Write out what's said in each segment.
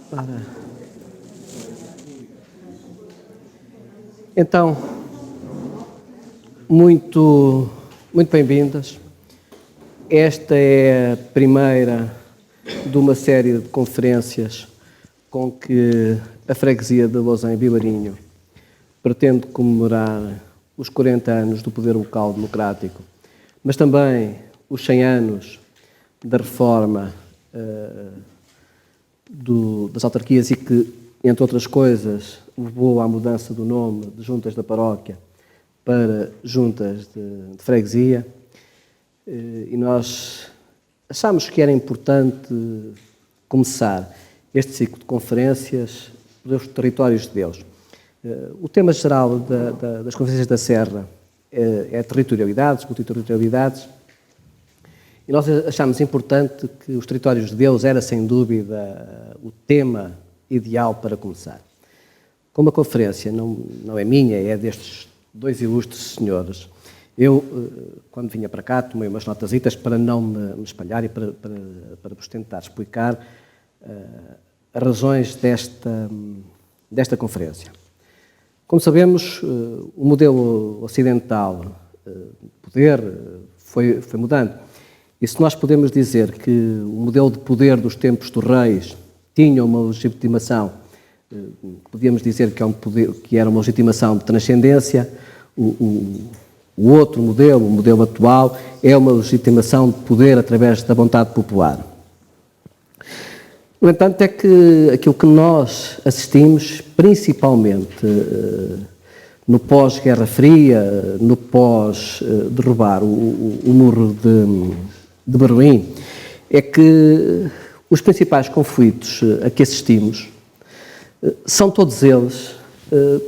Ora. Então, muito bem-vindas. Esta é a primeira de uma série de conferências com que a freguesia de Lousã e Vilarinho pretende comemorar os 40 anos do poder local democrático, mas também os 100 anos da reforma das autarquias e que, entre outras coisas, levou à mudança do nome de juntas da paróquia para juntas de freguesia. E nós achámos que era importante começar este ciclo de conferências pelos territórios de Deus. O tema geral das conferências da Serra é territorialidades, multiterritorialidades, e nós achámos importante que os territórios de Deus era, sem dúvida, o tema ideal para começar. Como a conferência não é minha, é destes dois ilustres senhores, eu, quando vinha para cá, tomei umas notasitas para não me espalhar e para vos tentar explicar as razões desta conferência. Como sabemos, o modelo ocidental de poder foi mudando. E se nós podemos dizer que o modelo de poder dos tempos dos reis tinha uma legitimação, podíamos dizer que era uma legitimação de transcendência, o outro modelo, o modelo atual, é uma legitimação de poder através da vontade popular. No entanto, é que aquilo que nós assistimos, principalmente no pós-Guerra Fria, no pós-derrubar o muro de Berlim, é que os principais conflitos a que assistimos são todos eles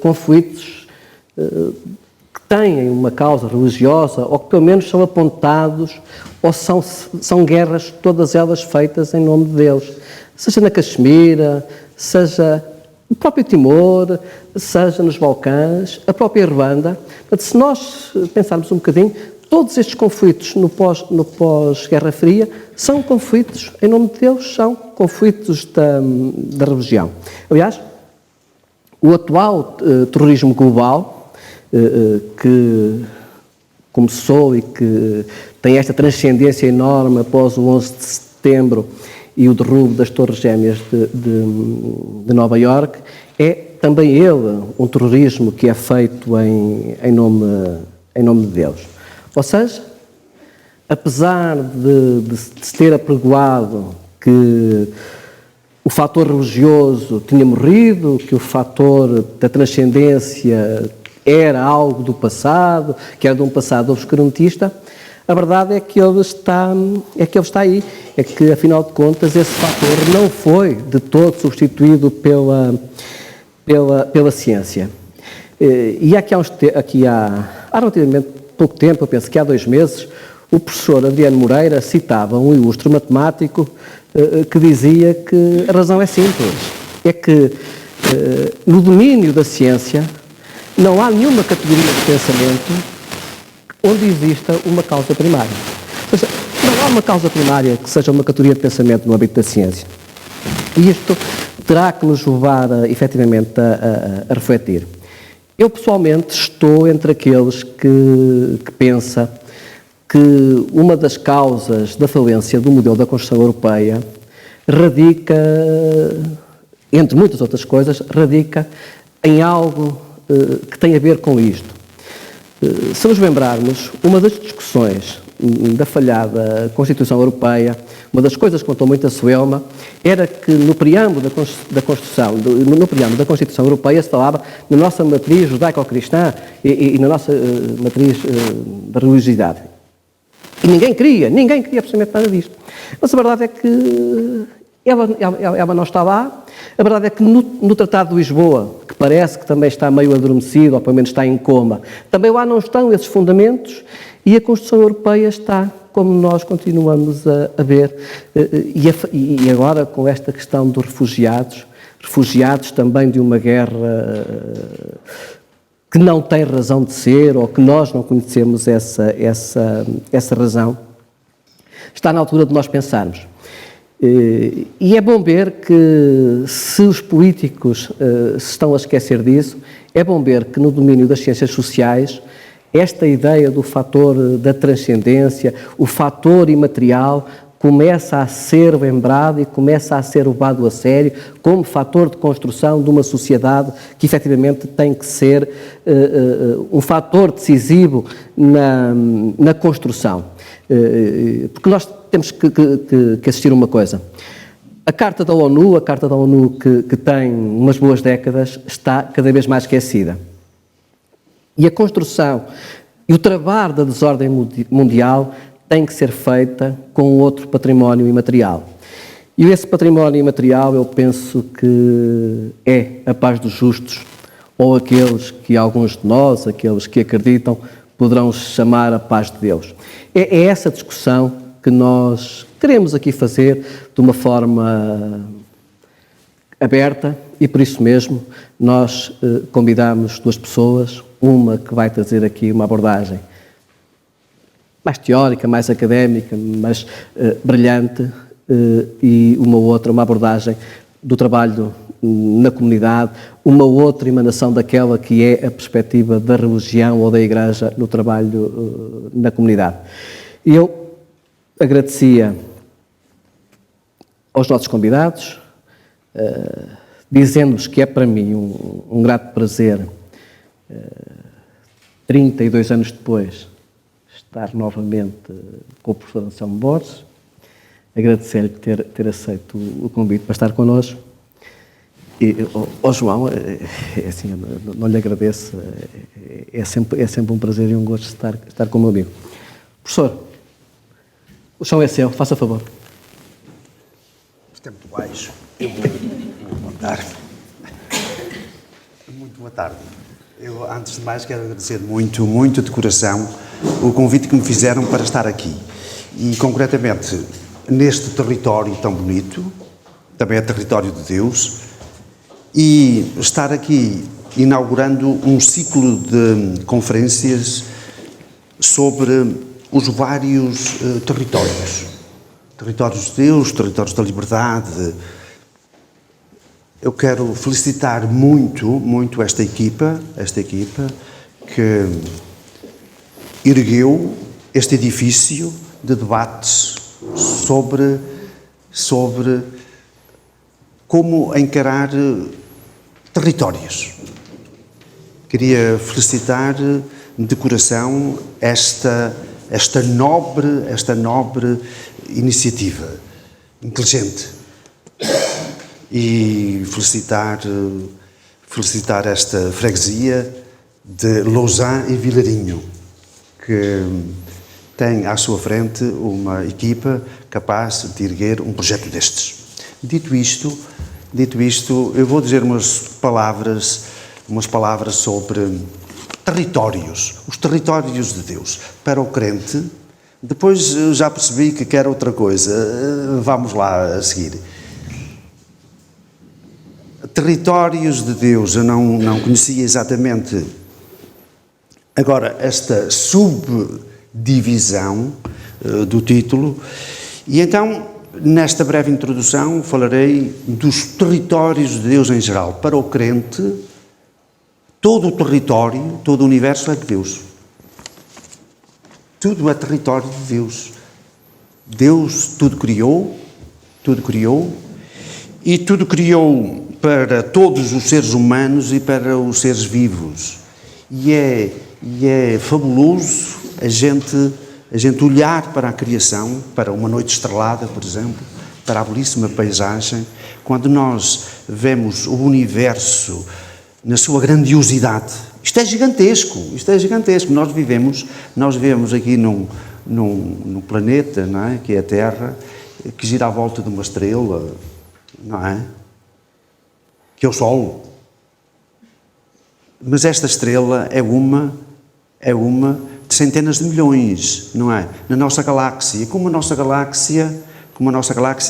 conflitos que têm uma causa religiosa ou que pelo menos são apontados ou são guerras, todas elas feitas em nome de Deus. Seja na Caxemira, seja no próprio Timor, seja nos Balcãs, a própria Ruanda. Portanto, se nós pensarmos um bocadinho, todos estes conflitos no pós-Guerra Fria são conflitos em nome de Deus, são conflitos da religião. Aliás, o atual terrorismo global, que começou e que tem esta transcendência enorme após o 11 de setembro e o derrubo das Torres Gêmeas de Nova Iorque, é também ele um terrorismo que é feito em nome de Deus. Ou seja, apesar de se ter apregoado que o fator religioso tinha morrido, que o fator da transcendência era algo do passado, que era de um passado obscurantista, a verdade é que ele está aí. É que, afinal de contas, esse fator não foi de todo substituído pela ciência. E há relativamente pouco tempo, eu penso que há 2 meses, o professor Adriano Moreira citava um ilustre matemático que dizia que a razão é simples. É que no domínio da ciência não há nenhuma categoria de pensamento onde exista uma causa primária. Ou seja, não há uma causa primária que seja uma categoria de pensamento no âmbito da ciência. E isto terá que nos levar, efetivamente, a refletir. Eu, pessoalmente, estou entre aqueles que pensa que uma das causas da falência do modelo da construção europeia radica, entre muitas outras coisas, radica em algo que tem a ver com isto. Se nos lembrarmos, uma das discussões da falhada Constituição Europeia, uma das coisas que contou muito a Suelma, era que no preâmbulo da Constituição Europeia se falava na nossa matriz judaico-cristã e na nossa matriz da religiosidade. E ninguém queria absolutamente nada disto. Mas a verdade é que ela não está lá. A verdade é que no Tratado de Lisboa, que parece que também está meio adormecido, ou pelo menos está em coma, também lá não estão esses fundamentos e a Constituição Europeia está como nós continuamos a ver. E agora com esta questão dos refugiados também de uma guerra que não tem razão de ser ou que nós não conhecemos essa razão, está na altura de nós pensarmos. E é bom ver que, se os políticos se estão a esquecer disso, é bom ver que no domínio das ciências sociais esta ideia do fator da transcendência, o fator imaterial, começa a ser lembrado e começa a ser levado a sério como fator de construção de uma sociedade que efetivamente tem que ser um fator decisivo na construção. Porque nós temos que assistir a uma coisa. A Carta da ONU que tem umas boas décadas, está cada vez mais esquecida. E a construção e o trabalho da desordem mundial tem que ser feita com outro património imaterial. E esse património imaterial, eu penso que é a paz dos justos, ou aqueles que alguns de nós, aqueles que acreditam, poderão chamar a paz de Deus. É essa discussão que nós queremos aqui fazer de uma forma aberta e, por isso mesmo, nós convidamos duas pessoas, uma que vai trazer aqui uma abordagem mais teórica, mais académica, mais brilhante, e uma abordagem do trabalho na comunidade, uma outra emanação daquela que é a perspectiva da religião ou da Igreja no trabalho na comunidade. E eu agradecia aos nossos convidados, dizendo-vos que é para mim um grato prazer, 32 anos depois, estar novamente com o professor Anselmo Borges, agradecer-lhe ter aceito o convite para estar connosco. E, João, assim, eu não lhe agradeço, é sempre um prazer e um gosto estar com o meu amigo. Professor, o chão é seu, faça favor. Isto é muito baixo, eu vou montar. Muito boa tarde. Eu, antes de mais, quero agradecer muito de coração o convite que me fizeram para estar aqui. E, concretamente, neste território tão bonito, também é território de Deus, e estar aqui inaugurando um ciclo de conferências sobre os vários territórios. Territórios de Deus, territórios da liberdade. Eu quero felicitar muito esta equipa que ergueu este edifício de debates sobre como encarar territórios. Queria felicitar de coração esta nobre iniciativa, inteligente. E felicitar esta freguesia de Lausanne e Vilarinho, que tem à sua frente uma equipa capaz de erguer um projeto destes. Dito isto, eu vou dizer umas palavras sobre territórios, os territórios de Deus. Para o crente, depois já percebi que quer outra coisa, vamos lá a seguir. Territórios de Deus, eu não conhecia exatamente. Agora, esta subdivisão do título, e então, nesta breve introdução, falarei dos territórios de Deus em geral. Para o crente, todo o território, todo o universo é de Deus. Tudo é território de Deus. Deus tudo criou, e tudo criou para todos os seres humanos e para os seres vivos. E é fabuloso a gente olhar para a criação, para uma noite estrelada, por exemplo, para a belíssima paisagem, quando nós vemos o universo na sua grandiosidade. Isto é gigantesco. Nós vivemos aqui num planeta, não é? Que é a Terra, que gira à volta de uma estrela, não é? Que é o Sol. Mas esta estrela é uma de centenas de milhões, não é? Na nossa galáxia. Como a nossa galáxia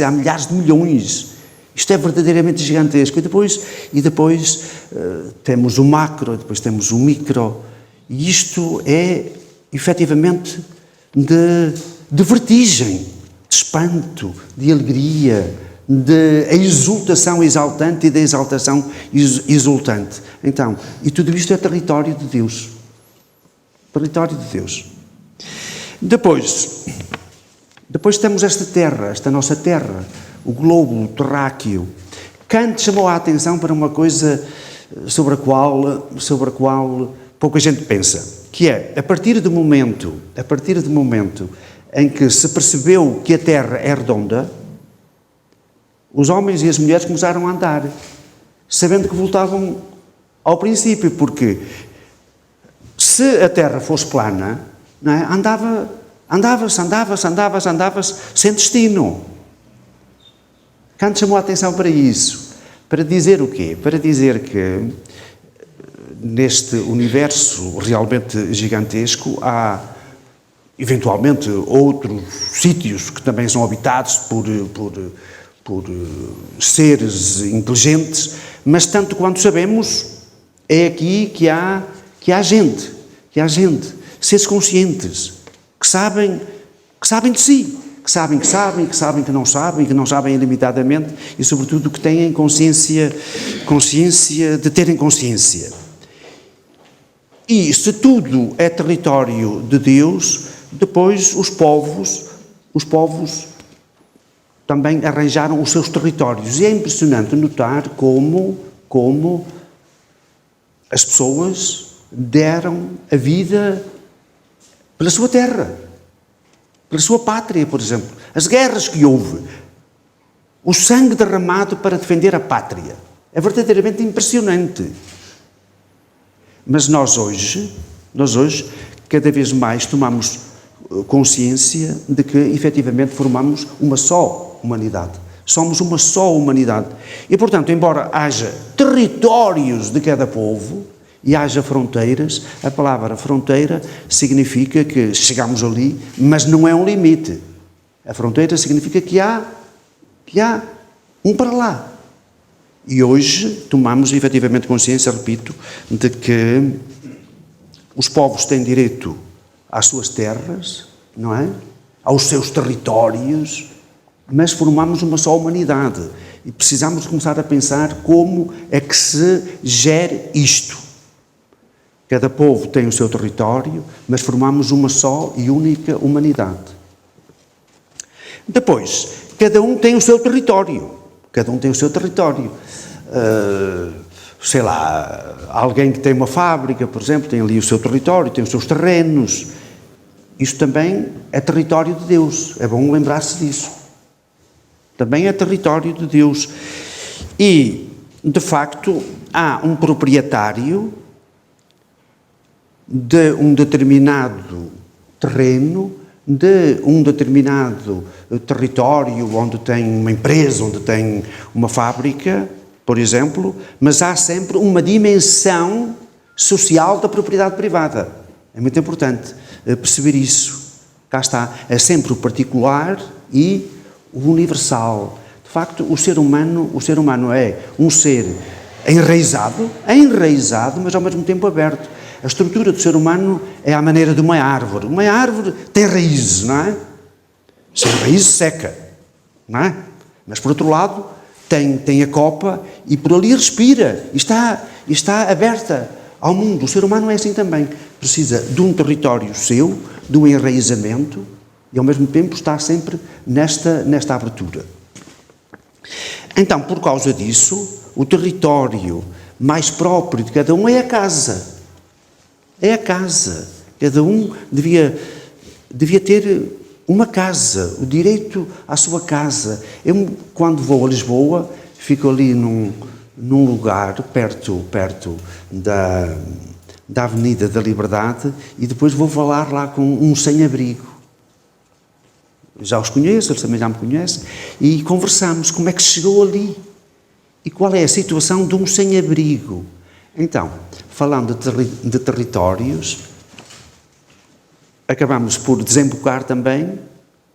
há milhares de milhões. Isto é verdadeiramente gigantesco. E depois temos o macro, depois temos o micro. E isto é, efetivamente, de vertigem, de espanto, de alegria, de a exultação exaltante e da exaltação exultante. Então, e tudo isto é território de Deus. Território de Deus. Depois temos esta terra, esta nossa terra, o globo terráqueo. Kant chamou a atenção para uma coisa sobre a qual pouca gente pensa, que é, a partir do momento em que se percebeu que a Terra é redonda, os homens e as mulheres começaram a andar, sabendo que voltavam ao princípio, porque se a Terra fosse plana, não é? Andava-se sem destino. Kant chamou a atenção para isso. Para dizer o quê? Para dizer que neste universo realmente gigantesco há, eventualmente, outros sítios que também são habitados por seres inteligentes, mas tanto quanto sabemos, é aqui que há gente, seres conscientes, que sabem de si, que sabem que não sabem ilimitadamente e, sobretudo, que têm consciência de terem consciência. E se tudo é território de Deus, depois os povos também arranjaram os seus territórios. E é impressionante notar como as pessoas deram a vida pela sua terra, pela sua pátria, por exemplo. As guerras que houve, o sangue derramado para defender a pátria. É verdadeiramente impressionante. Mas nós hoje, cada vez mais tomamos consciência de que, efetivamente, formamos uma só humanidade. Somos uma só humanidade. E, portanto, embora haja territórios de cada povo e haja fronteiras, a palavra fronteira significa que chegamos ali, mas não é um limite. A fronteira significa que há um para lá. E hoje tomamos efetivamente consciência, repito, de que os povos têm direito às suas terras, não é? Aos seus territórios, mas formamos uma só humanidade. E precisamos começar a pensar como é que se gere isto. Cada povo tem o seu território, mas formamos uma só e única humanidade. Depois, cada um tem o seu território. Sei lá, alguém que tem uma fábrica, por exemplo, tem ali o seu território, tem os seus terrenos. Isto também é território de Deus. É bom lembrar-se disso. Também é território de Deus. E, de facto, há um proprietário de um determinado terreno, de um determinado território onde tem uma empresa, onde tem uma fábrica, por exemplo, mas há sempre uma dimensão social da propriedade privada. É muito importante perceber isso. Cá está, é sempre o particular e o universal. De facto, o ser humano é um ser enraizado, mas ao mesmo tempo aberto. A estrutura do ser humano é à maneira de uma árvore. Uma árvore tem raízes, não é? Sem raiz seca, não é? Mas, por outro lado, tem a copa e por ali respira. E está aberta ao mundo. O ser humano é assim também. Precisa de um território seu, de um enraizamento e, ao mesmo tempo, está sempre nesta abertura. Então, por causa disso, o território mais próprio de cada um é a casa. É a casa. Cada um devia ter uma casa, o direito à sua casa. Eu, quando vou a Lisboa, fico ali num lugar perto da Avenida da Liberdade e depois vou falar lá com um sem-abrigo. Já os conheço, eles também já me conhecem, e conversamos como é que chegou ali e qual é a situação de um sem-abrigo. Então, falando de territórios, acabamos por desembocar também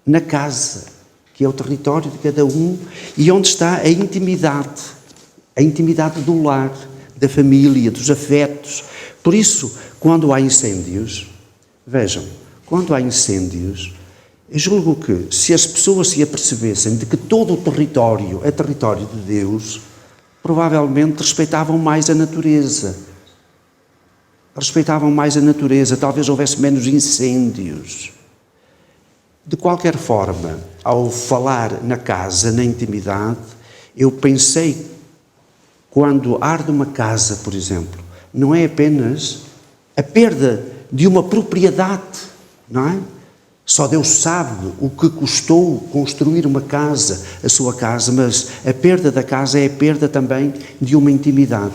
na casa, que é o território de cada um e onde está a intimidade do lar, da família, dos afetos. Por isso, quando há incêndios, vejam, Eu julgo que se as pessoas se apercebessem de que todo o território é território de Deus, provavelmente respeitavam mais a natureza. Respeitavam mais a natureza, talvez houvesse menos incêndios. De qualquer forma, ao falar na casa, na intimidade, eu pensei, quando arde uma casa, por exemplo, não é apenas a perda de uma propriedade, não é? Só Deus sabe o que custou construir uma casa, a sua casa, mas a perda da casa é a perda também de uma intimidade,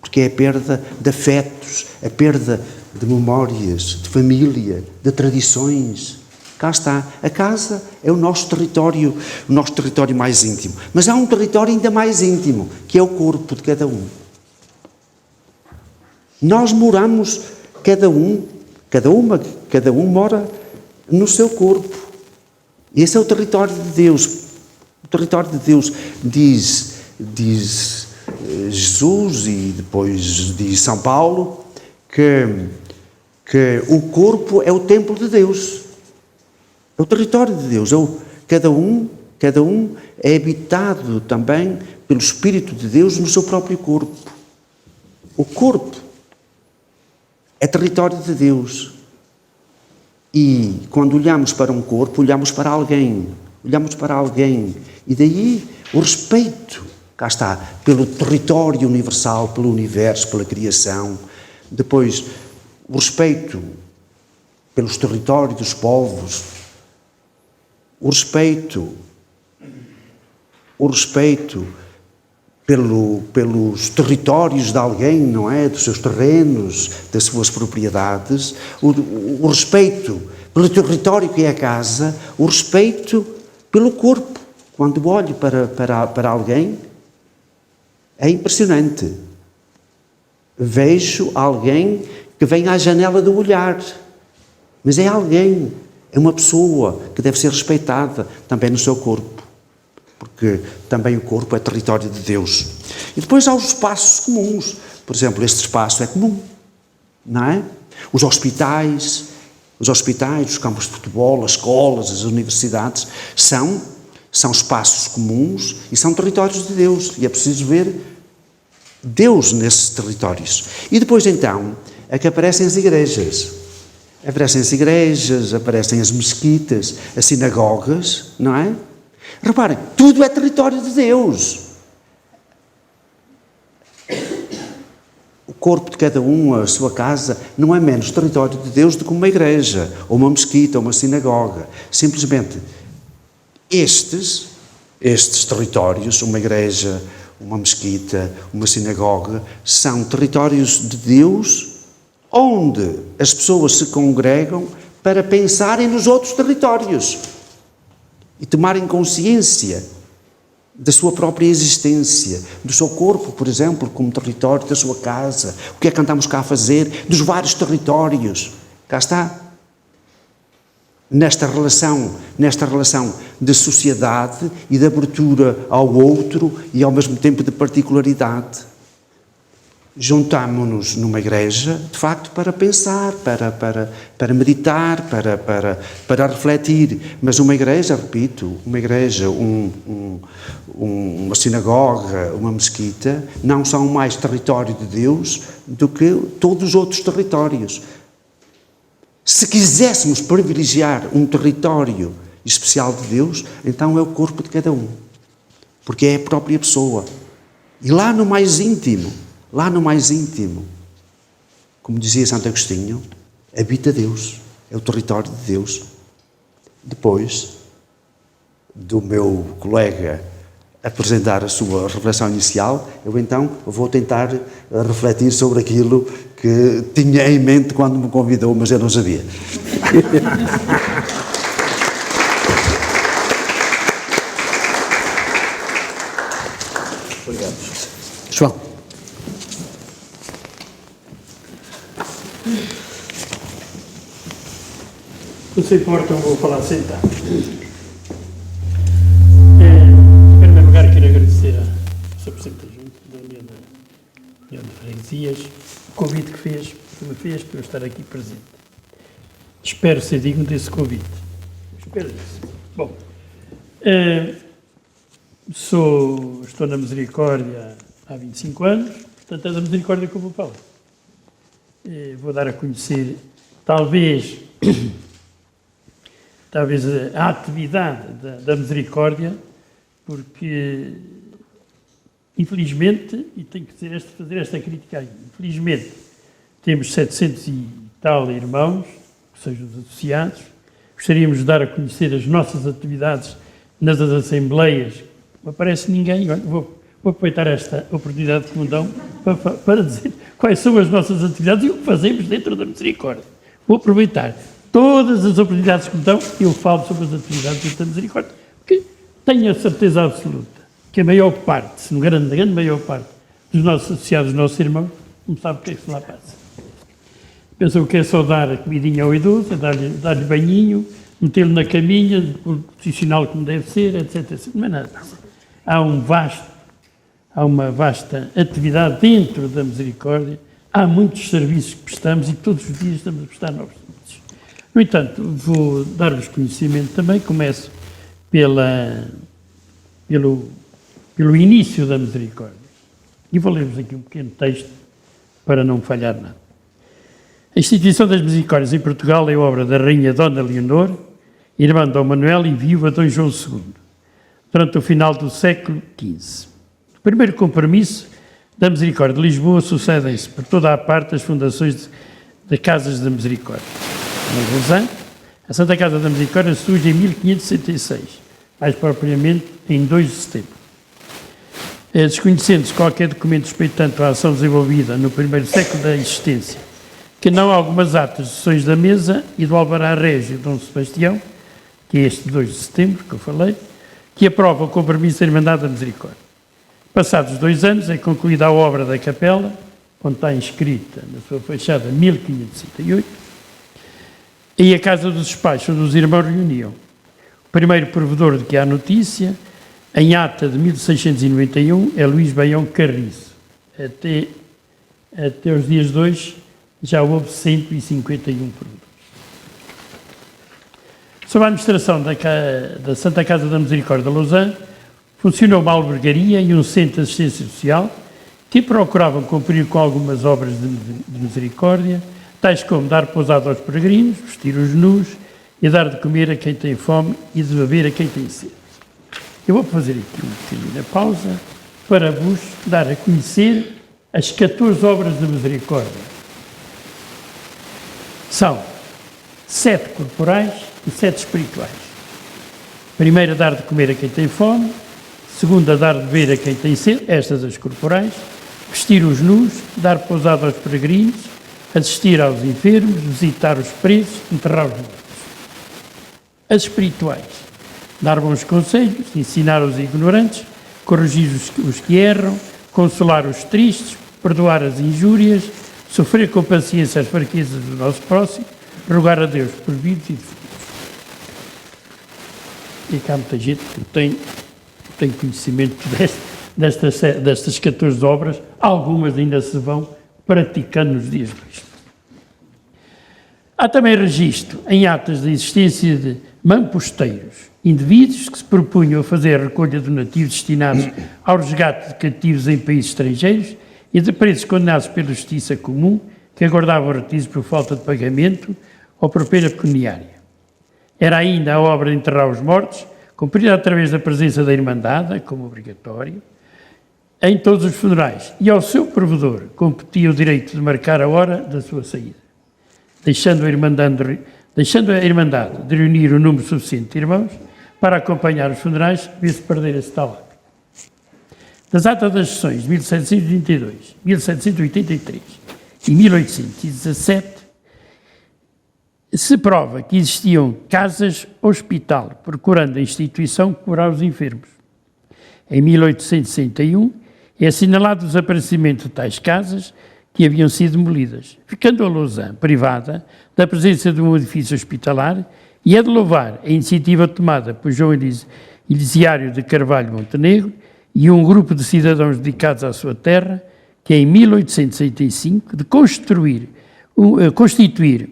porque é a perda de afetos, a perda de memórias, de família, de tradições. Cá está. A casa é o nosso território mais íntimo. Mas há um território ainda mais íntimo, que é o corpo de cada um. Nós moramos, cada um mora no seu corpo. E esse é o território de Deus. O território de Deus diz Jesus e depois diz São Paulo que o corpo é o templo de Deus. É o território de Deus. Cada um é habitado também pelo Espírito de Deus no seu próprio corpo. O corpo é território de Deus. E quando olhamos para um corpo, olhamos para alguém. E daí o respeito, cá está, pelo território universal, pelo universo, pela criação. Depois, o respeito pelos territórios dos povos. O respeito pelos territórios de alguém, não é? Dos seus terrenos, das suas propriedades, o respeito pelo território que é a casa, o respeito pelo corpo. Quando olho para alguém, é impressionante. Vejo alguém que vem à janela do olhar, mas é alguém. É uma pessoa que deve ser respeitada também no seu corpo, porque também o corpo é território de Deus. E depois há os espaços comuns. Por exemplo, este espaço é comum, não é? Os hospitais, os campos de futebol, as escolas, as universidades, são espaços comuns e são territórios de Deus. E é preciso ver Deus nesses territórios. E depois, então, é que aparecem as igrejas. Aparecem as mesquitas, as sinagogas, não é? Reparem, tudo é território de Deus. O corpo de cada um, a sua casa, não é menos território de Deus do que uma igreja, ou uma mesquita, ou uma sinagoga. Simplesmente, estes territórios, uma igreja, uma mesquita, uma sinagoga, são territórios de Deus, onde as pessoas se congregam para pensarem nos outros territórios e tomarem consciência da sua própria existência, do seu corpo, por exemplo, como território da sua casa. O que é que andamos cá a fazer? Dos vários territórios. Cá está. Nesta relação de sociedade e de abertura ao outro e ao mesmo tempo de particularidade. Juntamo-nos numa igreja, de facto, para pensar, para meditar, para refletir. Mas uma igreja, repito, uma sinagoga, uma mesquita, não são mais território de Deus do que todos os outros territórios. Se quiséssemos privilegiar um território especial de Deus, então é o corpo de cada um. Porque é a própria pessoa. E lá no mais íntimo, como dizia Santo Agostinho, habita Deus, é o território de Deus. Depois do meu colega apresentar a sua reflexão inicial, eu então vou tentar refletir sobre aquilo que tinha em mente quando me convidou, mas eu não sabia. Obrigado. João. Não se importa, eu vou falar sentado. Em primeiro lugar, quero agradecer ao Sr. Presidente da Junta, da União de Freguesias, o convite que me fez para eu estar aqui presente. Espero ser digno desse convite. Bom, estou na Misericórdia há 25 anos, portanto é da Misericórdia que eu vou falar. Vou dar a conhecer, talvez a atividade da Misericórdia, porque, infelizmente, e tenho que fazer esta crítica aí, infelizmente, temos 700 e tal irmãos, que sejam os associados. Gostaríamos de dar a conhecer as nossas atividades nas assembleias. Não aparece ninguém. Olha, vou aproveitar esta oportunidade que me dão para dizer quais são as nossas atividades e o que fazemos dentro da Misericórdia. Vou aproveitar todas as oportunidades que me dão e eu falo sobre as atividades dentro da Misericórdia, porque tenho a certeza absoluta que a maior parte, se não a grande maior parte, dos nossos associados, dos nossos irmãos, não sabe o que é que se lá passa. Pensam que é só dar a comidinha ao idoso, dar-lhe banhinho, metê-lo na caminha, posicioná-lo como deve ser, etc. Não é nada. Há uma vasta atividade dentro da Misericórdia, há muitos serviços que prestamos e todos os dias estamos a prestar novos serviços. No entanto, vou dar-vos conhecimento também, começo pelo início da Misericórdia. E vou ler-vos aqui um pequeno texto para não falhar nada. A instituição das Misericórdias em Portugal é obra da Rainha Dona Leonor, irmã de Dom Manuel e viúva de Dom João II, durante o final do século XV. O primeiro compromisso da Misericórdia de Lisboa sucedem-se por toda a parte as fundações de Casas da Misericórdia. Em Lausanne, a Santa Casa da Misericórdia surge em 1566, mais propriamente em 2 de setembro. Desconhecendo-se qualquer documento respeitante à ação desenvolvida no primeiro século da existência, que não algumas atas de sessões da mesa e do Alvará Régio de Dom Sebastião, que é este 2 de setembro, que eu falei, que aprova o compromisso da Irmandade da Misericórdia. Passados 2 anos, é concluída a obra da capela, onde está inscrita na sua fachada 1568, e a Casa dos Despachos, onde os irmãos reuniam. O primeiro provedor de que há notícia, em ata de 1691, é Luís Baião Carriço. Até os dias de hoje, já houve 151 provedores. Sob a administração da Santa Casa da Misericórdia de Lausanne, funcionou uma albergaria e um centro de assistência social que procuravam cumprir com algumas obras de misericórdia, tais como dar pousada aos peregrinos, vestir os nus e dar de comer a quem tem fome e de beber a quem tem sede. Eu vou fazer aqui uma pequena pausa para vos dar a conhecer as 14 obras de misericórdia. São 7 corporais e 7 espirituais. Primeira, dar de comer a quem tem fome. Segunda, dar de beber a quem tem sede, estas as corporais. Vestir os nus, dar pousada aos peregrinos, assistir aos enfermos, visitar os presos, enterrar os mortos. As espirituais, dar bons conselhos, ensinar os ignorantes, corrigir os que erram, consolar os tristes, perdoar as injúrias, sofrer com paciência as fraquezas do nosso próximo, rogar a Deus por vivos e defuntos. E cá há muita gente que tem conhecimento destas 14 obras, algumas ainda se vão praticando nos dias de hoje. Há também registro em atas da existência de mamposteiros, indivíduos que se propunham a fazer a recolha de donativos destinados ao resgate de cativos em países estrangeiros e de presos condenados pela justiça comum que aguardavam retis por falta de pagamento ou por pena pecuniária. Era ainda a obra de enterrar os mortos, cumprida através da presença da Irmandade, como obrigatório, em todos os funerais, e ao seu provedor competia o direito de marcar a hora da sua saída, deixando a Irmandade de reunir um número suficiente de irmãos para acompanhar os funerais, vê-se perder esse tal hábito. Das atas das sessões de 1722, 1783 e 1817, se prova que existiam casas-hospital, procurando a instituição curar os enfermos. Em 1861, é assinalado o desaparecimento de tais casas que haviam sido demolidas, ficando a Lausanne privada da presença de um edifício hospitalar, e é de louvar a iniciativa tomada por João Elisiário de Carvalho Montenegro e um grupo de cidadãos dedicados à sua terra, que em 1865, de constituir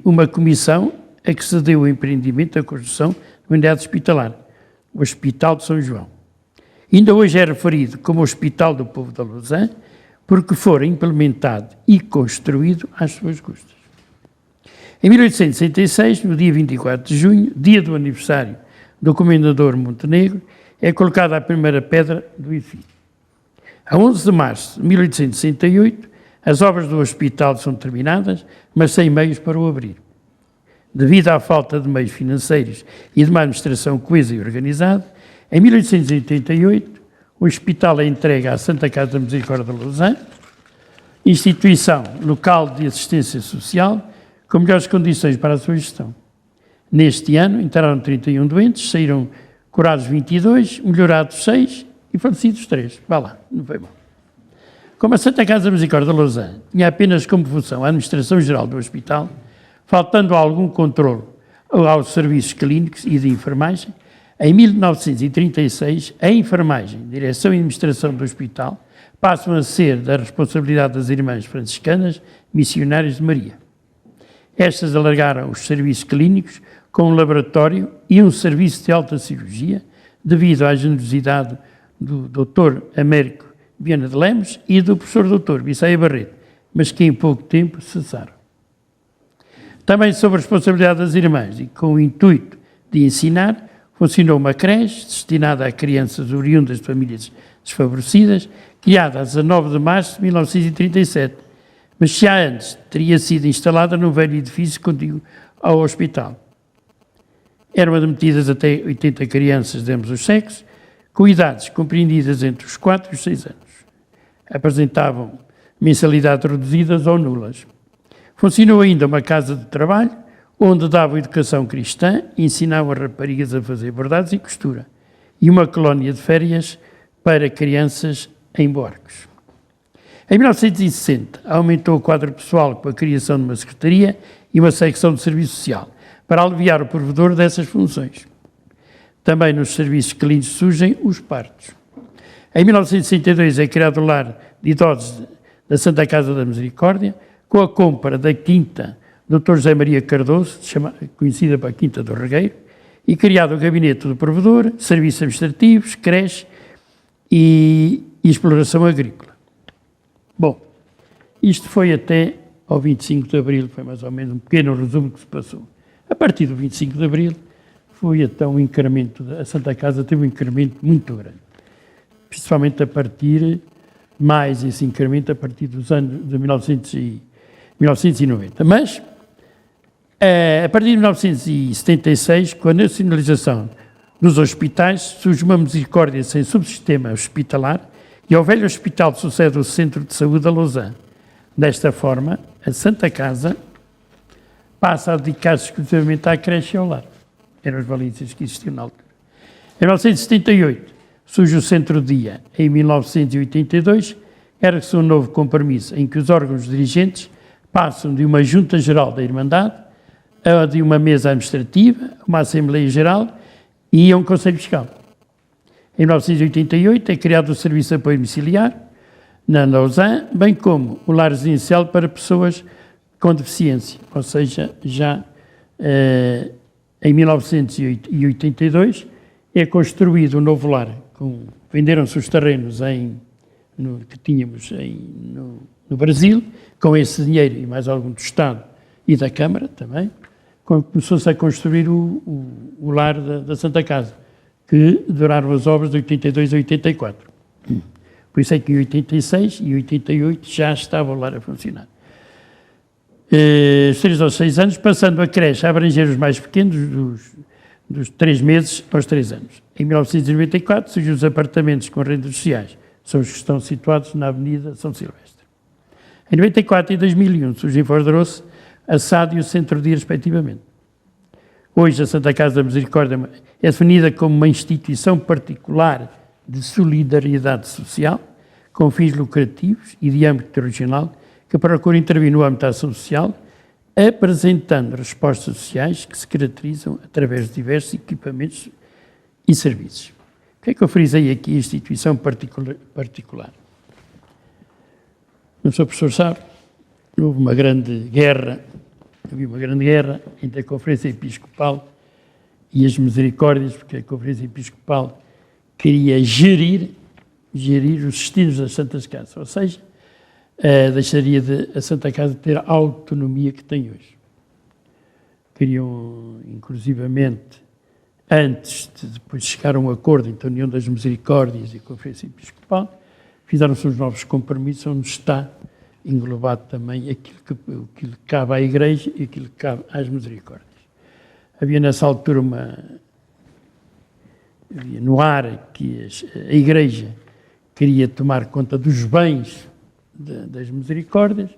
uma comissão a que se deu o empreendimento da construção unidade hospitalar, o Hospital de São João. Ainda hoje é referido como Hospital do Povo da Lousã, porque fora implementado e construído às suas custas. Em 1866, no dia 24 de junho, dia do aniversário do Comendador Montenegro, é colocada a primeira pedra do edifício. A 11 de março de 1868, as obras do hospital são terminadas, mas sem meios para o abrir. Devido à falta de meios financeiros e de uma administração coesa e organizada, em 1888, o hospital é entregue à Santa Casa da Misericórdia de Lousã, instituição local de assistência social, com melhores condições para a sua gestão. Neste ano, entraram 31 doentes, saíram curados 22, melhorados 6 e falecidos 3. Vá lá, não foi mal. Como a Santa Casa da Misericórdia de Lousã tinha apenas como função a administração geral do hospital, faltando algum controle aos serviços clínicos e de enfermagem, em 1936, a enfermagem, direção e administração do hospital passam a ser da responsabilidade das irmãs franciscanas missionárias de Maria. Estas alargaram os serviços clínicos com um laboratório e um serviço de alta cirurgia, devido à generosidade do Dr. Américo Viana de Lemos e do professor Dr. Bissaia Barreto, mas que em pouco tempo cessaram. Também sob a responsabilidade das irmãs e com o intuito de ensinar, funcionou uma creche destinada a crianças oriundas de famílias desfavorecidas, criada a 19 de março de 1937, mas já antes teria sido instalada no velho edifício contíguo ao hospital. Eram admitidas até 80 crianças de ambos os sexos, com idades compreendidas entre os 4 e os 6 anos. Apresentavam mensalidades reduzidas ou nulas. Funcionou ainda uma casa de trabalho, onde davam educação cristã e ensinavam as raparigas a fazer bordados e costura, e uma colónia de férias para crianças em Borgos. Em 1960, aumentou o quadro pessoal com a criação de uma secretaria e uma secção de serviço social, para aliviar o provedor dessas funções. Também nos serviços clínicos surgem os partos. Em 1962 é criado o lar de idosos da Santa Casa da Misericórdia, com a compra da quinta Dr. José Maria Cardoso, conhecida para a Quinta do Regueiro, e criado o gabinete do provedor, serviços administrativos, creche e exploração agrícola. Bom, isto foi até ao 25 de Abril, foi mais ou menos um pequeno resumo que se passou. A partir do 25 de Abril foi até um incremento, a Santa Casa teve um incremento muito grande, principalmente a partir, mais esse incremento a partir dos anos de 1990. Mas, a partir de 1976, com a nacionalização dos hospitais, surge uma misericórdia sem subsistema hospitalar e ao velho hospital sucede o Centro de Saúde da Lousã. Desta forma, a Santa Casa passa a dedicar-se exclusivamente à creche e ao lar. Eram as valências que existiam na altura. Em 1978, surge o Centro-Dia. Em 1982, ergue-se um novo compromisso em que os órgãos dirigentes passam de uma Junta Geral da Irmandade a de uma mesa administrativa, uma Assembleia Geral e a um Conselho Fiscal. Em 1988 é criado o Serviço de Apoio Domiciliar, na Lousã, bem como o lar residencial para pessoas com deficiência, ou seja, já em 1982 é construído um novo lar. Venderam-se os terrenos que tínhamos no Brasil, com esse dinheiro e mais algum do Estado e da Câmara também, começou-se a construir o lar da Santa Casa, que duraram as obras de 82 a 84. Por isso é que em 86 e 88 já estava o lar a funcionar. 3 ou 6 anos, passando a creche a abranger os mais pequenos, dos 3 meses aos 3 anos. Em 1994 surgem os apartamentos com rendas sociais, são os que estão situados na Avenida São Silvestre. Em 94 e 2001 surge em Foz de Aroce a SAD e o Centro-Dia, respectivamente. Hoje a Santa Casa da Misericórdia é definida como uma instituição particular de solidariedade social, com fins lucrativos e de âmbito regional, que procura intervir no âmbito da ação social, apresentando respostas sociais que se caracterizam através de diversos equipamentos e serviços. O que é que eu frisei aqui, instituição particular? O Sr. Professor sabe, houve uma grande guerra, havia uma grande guerra entre a Conferência Episcopal e as misericórdias, porque a Conferência Episcopal queria gerir os destinos das Santas Casas, ou seja, deixaria a Santa Casa ter a autonomia que tem hoje. Queriam, inclusivamente, antes de depois chegar a um acordo entre a União das Misericórdias e a Conferência Episcopal, fizeram-se uns novos compromissos onde está englobado também aquilo que cabe à Igreja e aquilo que cabe às Misericórdias. Havia nessa altura havia no ar que a Igreja queria tomar conta dos bens das Misericórdias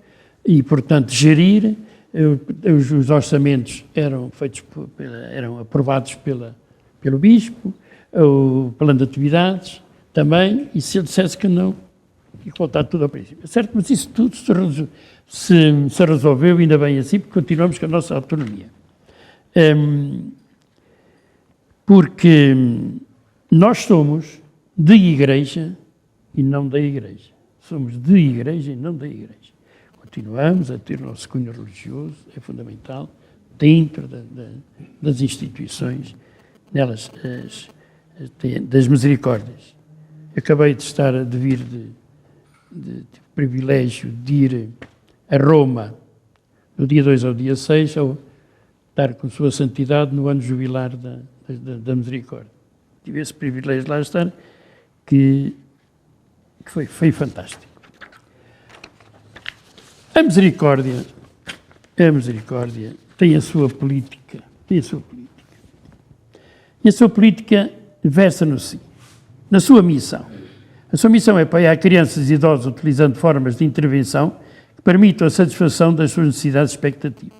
e, portanto, gerir. Os orçamentos eram aprovados pelo Bispo, o plano de atividades também, e se ele dissesse que não, tinha que voltar tudo ao princípio. É certo, mas isso tudo se resolveu, ainda bem assim, porque continuamos com a nossa autonomia. Porque nós somos de Igreja e não da Igreja. Somos de Igreja e não da Igreja. Continuamos a ter o nosso cunho religioso, é fundamental, dentro das instituições, nelas das misericórdias. Acabei de vir de privilégio de ir a Roma do dia 2 ao dia 6, ao estar com Sua Santidade no ano jubilar da Misericórdia. Tive esse privilégio de lá estar, que foi fantástico. A misericórdia tem a sua política, E a sua política versa no si, na sua missão. A sua missão é apoiar crianças e idosos utilizando formas de intervenção que permitam a satisfação das suas necessidades e expectativas.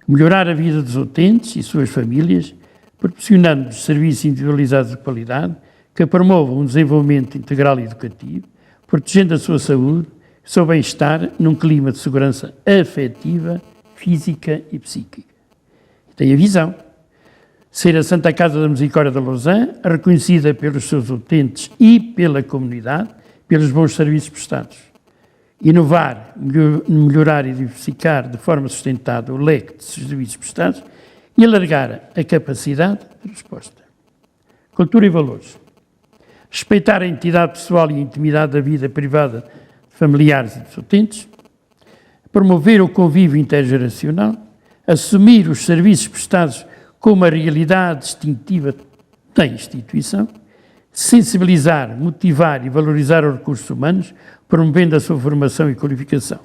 Melhorar a vida dos utentes e suas famílias, proporcionando-lhes serviços individualizados de qualidade que promovam um desenvolvimento integral e educativo, protegendo a sua saúde, o seu bem-estar num clima de segurança afetiva, física e psíquica. Tem a visão. Ser a Santa Casa da Misericórdia de Lausanne, reconhecida pelos seus utentes e pela comunidade, pelos bons serviços prestados. Inovar, melhorar e diversificar de forma sustentada o leque de serviços prestados e alargar a capacidade de resposta. Cultura e valores. Respeitar a entidade pessoal e a intimidade da vida privada de familiares e dos utentes. Promover o convívio intergeracional. Assumir os serviços prestados como a realidade distintiva da instituição. Sensibilizar, motivar e valorizar os recursos humanos, promovendo a sua formação e qualificação.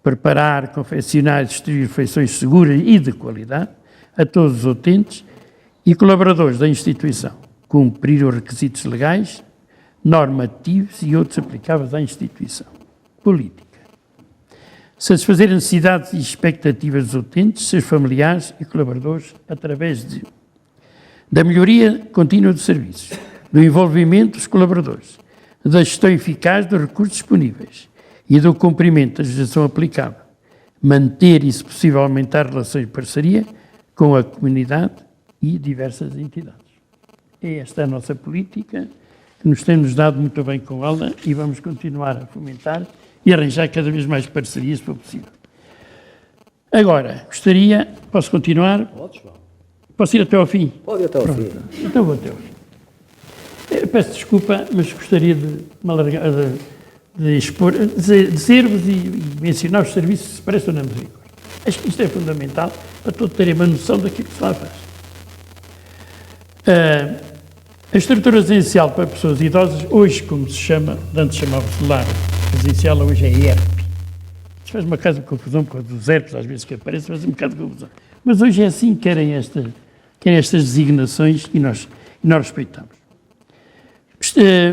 Preparar, confeccionar e distribuir refeições seguras e de qualidade a todos os utentes e colaboradores da instituição. Cumprir os requisitos legais, normativos e outros aplicáveis à instituição. Política. Satisfazer as necessidades e expectativas dos utentes, seus familiares e colaboradores através da melhoria contínua dos serviços, do envolvimento dos colaboradores, da gestão eficaz dos recursos disponíveis e do cumprimento da legislação aplicável. Manter e, se possível, aumentar relações de parceria com a comunidade e diversas entidades. Esta é a nossa política, que nos temos dado muito bem com ela e vamos continuar a fomentar e arranjar cada vez mais parcerias, se for possível. Agora, posso continuar? Pode, João. Posso ir até ao fim? Pode ir até ao fim. Então vou até ao fim. Eu peço desculpa, mas gostaria de dizer-vos e mencionar os serviços que se prestam na Misericórdia. Acho que isto é fundamental para todos terem uma noção daquilo que se lá faz. A estrutura residencial para pessoas idosas, hoje como se chama, antes chamava-se lar residencial, hoje é ERP. Isto faz uma casa de confusão por causa dos ERPs, às vezes que aparecem, faz um bocado de confusão. Mas hoje é assim que querem estas designações e nós respeitamos.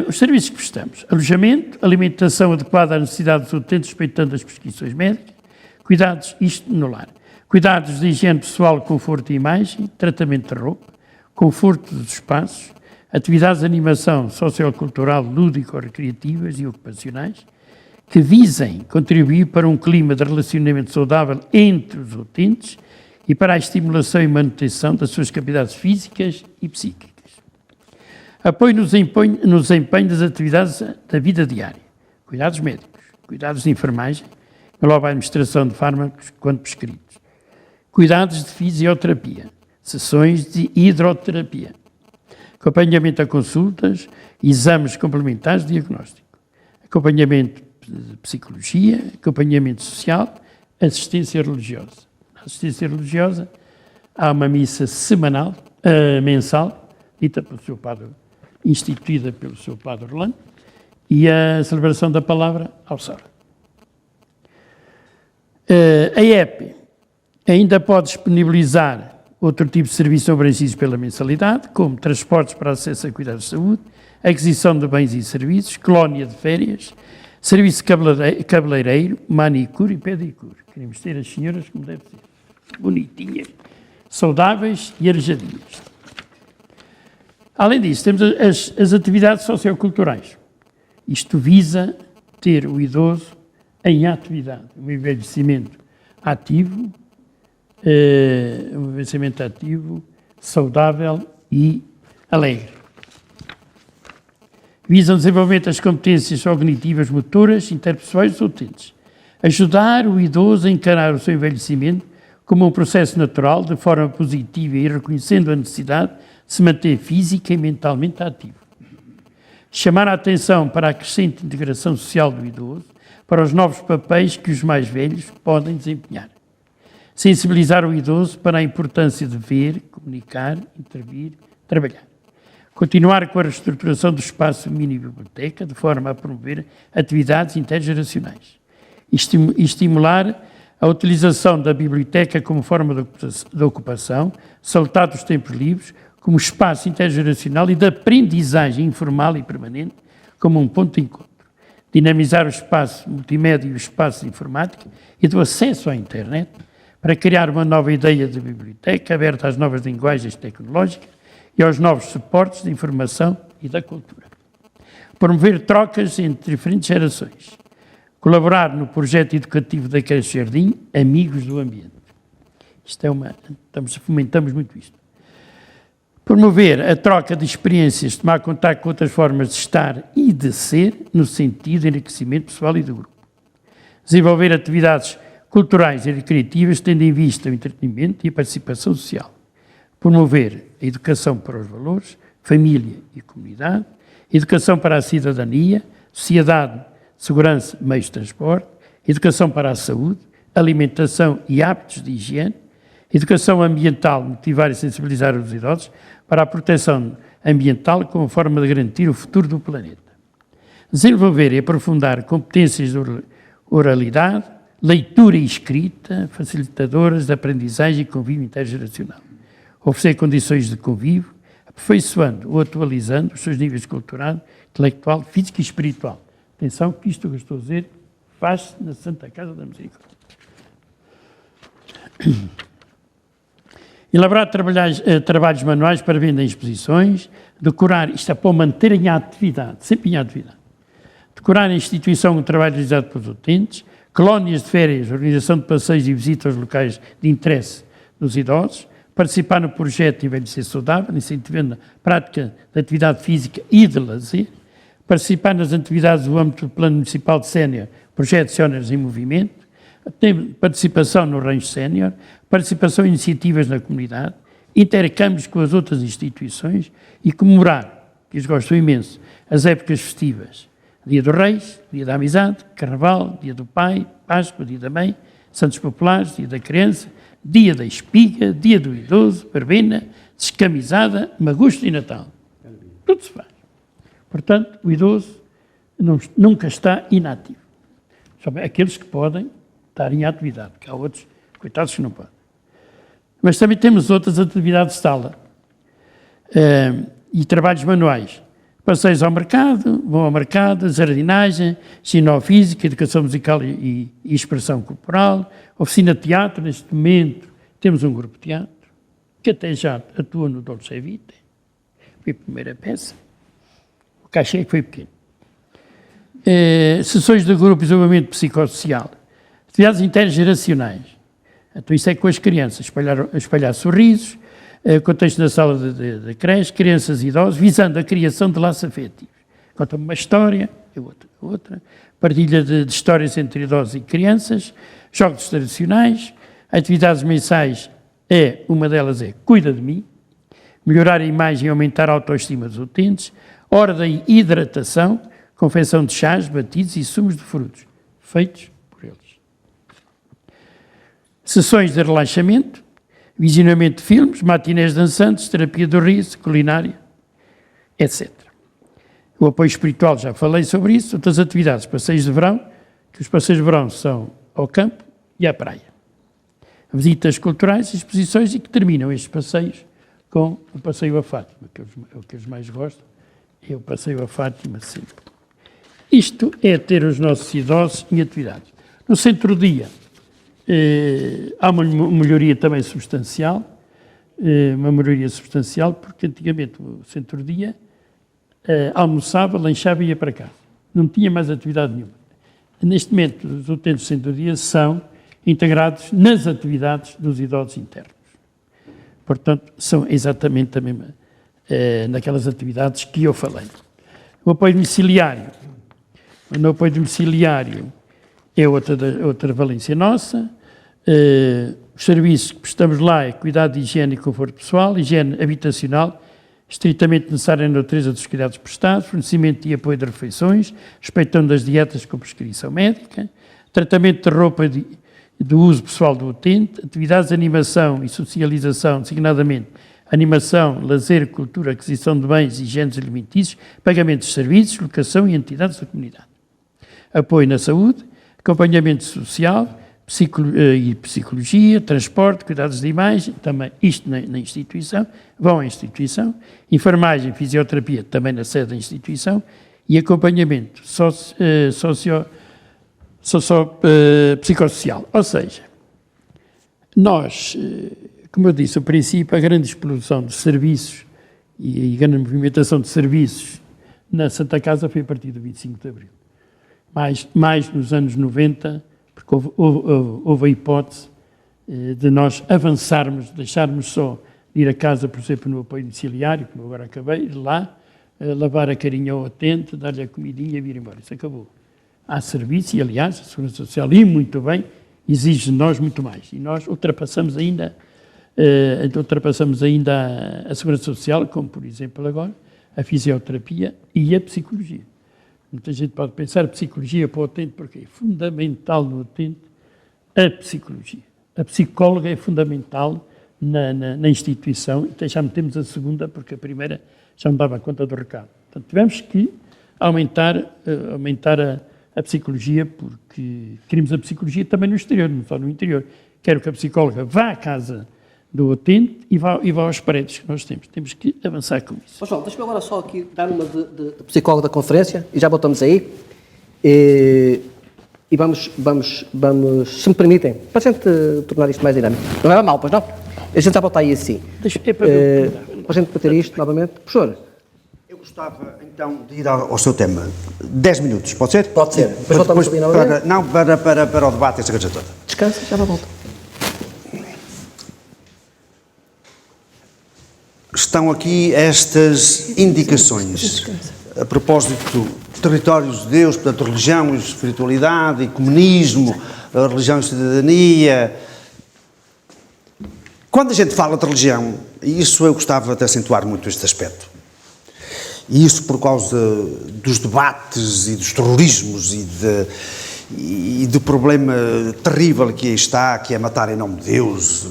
Os serviços que prestamos: alojamento, alimentação adequada às necessidades dos utentes, respeitando as prescrições médicas, cuidados, isto no lar, cuidados de higiene pessoal, conforto e imagem, tratamento de roupa, conforto dos espaços, atividades de animação sociocultural, lúdico-recreativas e ocupacionais, que visem contribuir para um clima de relacionamento saudável entre os utentes e para a estimulação e manutenção das suas capacidades físicas e psíquicas. Apoio no desempenho das atividades da vida diária. Cuidados médicos, cuidados de enfermagem, engloba a administração de fármacos quando prescritos. Cuidados de fisioterapia, sessões de hidroterapia, acompanhamento a consultas, exames complementares de diagnóstico, acompanhamento de psicologia, acompanhamento social, assistência religiosa. Na assistência religiosa há uma missa mensal, dita pelo seu padre, instituída pelo seu padre Orlando, e a celebração da palavra ao Sara. A EPE ainda pode disponibilizar outro tipo de serviços oferecidos pela mensalidade, como transportes para acesso a cuidados de saúde, aquisição de bens e serviços, colónia de férias, serviço de cabeleireiro, manicure e pedicure. Queremos ter as senhoras como deve ser, bonitinhas, saudáveis e arejadinhas. Além disso, temos as atividades socioculturais. Isto visa ter o idoso em atividade, um envelhecimento ativo, saudável e alegre. Visam o desenvolvimento das competências cognitivas motoras, interpessoais dos utentes. Ajudar o idoso a encarar o seu envelhecimento como um processo natural, de forma positiva e reconhecendo a necessidade de se manter física e mentalmente ativo. Chamar a atenção para a crescente integração social do idoso, para os novos papéis que os mais velhos podem desempenhar. Sensibilizar o idoso para a importância de ver, comunicar, intervir, trabalhar. Continuar com a reestruturação do espaço mini-biblioteca, de forma a promover atividades intergeracionais. Estimular a utilização da biblioteca como forma de ocupação, saltar dos tempos livres, como espaço intergeracional e de aprendizagem informal e permanente, como um ponto de encontro. Dinamizar o espaço multimédia e o espaço de informática e do acesso à internet, para criar uma nova ideia de biblioteca aberta às novas linguagens tecnológicas e aos novos suportes de informação e da cultura. Promover trocas entre diferentes gerações. Colaborar no projeto educativo da Creche Jardim, Amigos do Ambiente. Fomentamos muito isto. Promover a troca de experiências, tomar contato com outras formas de estar e de ser, no sentido de enriquecimento pessoal e do grupo. Desenvolver atividades culturais e recreativas, tendo em vista o entretenimento e a participação social. Promover a educação para os valores, família e comunidade, educação para a cidadania, sociedade, segurança, meios de transporte, educação para a saúde, alimentação e hábitos de higiene, educação ambiental, motivar e sensibilizar os idosos para a proteção ambiental como forma de garantir o futuro do planeta. Desenvolver e aprofundar competências de oralidade, leitura e escrita, facilitadoras de aprendizagem e convívio intergeracional. Oferecer condições de convívio, aperfeiçoando ou atualizando os seus níveis cultural, intelectual, físico e espiritual. Atenção que isto que eu estou a dizer faz-se na Santa Casa da Misericórdia. Elaborar trabalhos manuais para venda em exposições, decorar, isto é para manter em atividade, sempre em atividade. Decorar a instituição o trabalho realizado pelos utentes, colónias de férias, organização de passeios e visitas aos locais de interesse dos idosos, participar no projeto de envelhecer saudável, incentivando a prática de atividade física e de lazer, participar nas atividades do âmbito do Plano Municipal de Sénior, projeto Séniores em Movimento, participação no rancho sénior, participação em iniciativas na comunidade, intercâmbios com as outras instituições e comemorar, que eles gostam imenso, as épocas festivas. Dia dos Reis, Dia da Amizade, Carnaval, Dia do Pai, Páscoa, Dia da Mãe, Santos Populares, Dia da Criança, Dia da Espiga, Dia do Idoso, Verbena, Descamisada, Magusto e Natal. Tudo se faz. Portanto, o idoso nunca está inativo. Só aqueles que podem estar em atividade, que há outros, coitados, que não podem. Mas também temos outras atividades de sala e trabalhos manuais. Passeios ao mercado, vão ao mercado, jardinagem, ginofísica, educação musical e expressão corporal, oficina de teatro. Neste momento temos um grupo de teatro, que até já atua no Dolce Vita. Foi a primeira peça. O cachê foi pequeno. Sessões de grupo de desenvolvimento psicossocial. Atividades intergeracionais. Então isso é com as crianças, espalhar sorrisos, contexto na sala de creche, crianças e idosos, visando a criação de laços afetivos. Conta-me uma história, outra. Partilha de histórias entre idosos e crianças, jogos tradicionais, atividades mensais Uma delas é cuida de mim, melhorar a imagem e aumentar a autoestima dos utentes, ordem e hidratação, confecção de chás, batidos e sumos de frutos, feitos por eles. Sessões de relaxamento, visionamento de filmes, matinés dançantes, terapia do riso, culinária, etc. O apoio espiritual, já falei sobre isso, outras atividades, passeios de verão, que os passeios de verão são ao campo e à praia. Visitas culturais, exposições e que terminam estes passeios com o passeio a Fátima, que é o que eles mais gostam, é o passeio a Fátima sempre. Isto é ter os nossos idosos em atividades. No centro-dia há uma melhoria também substancial, porque antigamente o centro-dia almoçava, lanchava e ia para casa. Não tinha mais atividade nenhuma. Neste momento, os utentes do centro-dia são integrados nas atividades dos idosos internos. Portanto, são exatamente a mesma, naquelas atividades que eu falei. O apoio domiciliário. No apoio domiciliário é outra valência nossa. Os serviços que prestamos lá é cuidado de higiene e conforto pessoal, higiene habitacional, estritamente necessária na natureza dos cuidados prestados, fornecimento e apoio de refeições, respeitando as dietas com prescrição médica, tratamento de roupa do uso pessoal do utente, atividades de animação e socialização, designadamente animação, lazer, cultura, aquisição de bens, higienes alimentícios, pagamento de serviços, locação e entidades da comunidade. Apoio na saúde, acompanhamento social e psicologia, transporte, cuidados de imagem, também isto na instituição, vão à instituição, enfermagem, fisioterapia, também na sede da instituição, e acompanhamento psicossocial. Ou seja, nós, como eu disse, o princípio, a grande explosão de serviços e a grande movimentação de serviços na Santa Casa foi a partir do 25 de Abril. Mais nos anos 90, porque houve a hipótese de nós avançarmos, deixarmos só de ir a casa, por exemplo, no apoio domiciliário, como agora acabei, de lá, lavar a carinha ao utente, dar-lhe a comidinha e vir embora. Isso acabou. Há serviço e, aliás, a Segurança Social, e muito bem, exige de nós muito mais. E nós ultrapassamos ainda a Segurança Social, como, por exemplo, agora, a fisioterapia e a psicologia. Muita gente pode pensar a psicologia para o utente, porque é fundamental no utente a psicologia. A psicóloga é fundamental na instituição, e já metemos a segunda, porque a primeira já não dava conta do recado. Portanto, tivemos que aumentar a psicologia, porque queremos a psicologia também no exterior, não só no interior. Quero que a psicóloga vá à casa do utente e vá aos prédios que nós temos. Temos que avançar com isso. João, deixa-me agora só aqui dar uma de psicólogo da conferência, e já voltamos aí. E vamos, se me permitem, para a gente tornar isto mais dinâmico. Não é mal, pois não? A gente já volta aí assim. Para a gente bater isto novamente. Professor. Eu gostava, então, de ir ao seu tema. 10 minutos, pode ser? Pode ser. Depois voltamos ali novamente. Para o debate, esta coisa toda. Descansa, já volta. Estão aqui estas indicações a propósito de territórios de Deus, portanto, religião e espiritualidade, e comunismo, a religião e cidadania. Quando a gente fala de religião, e isso eu gostava de acentuar muito este aspecto, e isso por causa dos debates e dos terrorismos e do problema terrível que aí está, que é matar em nome de Deus,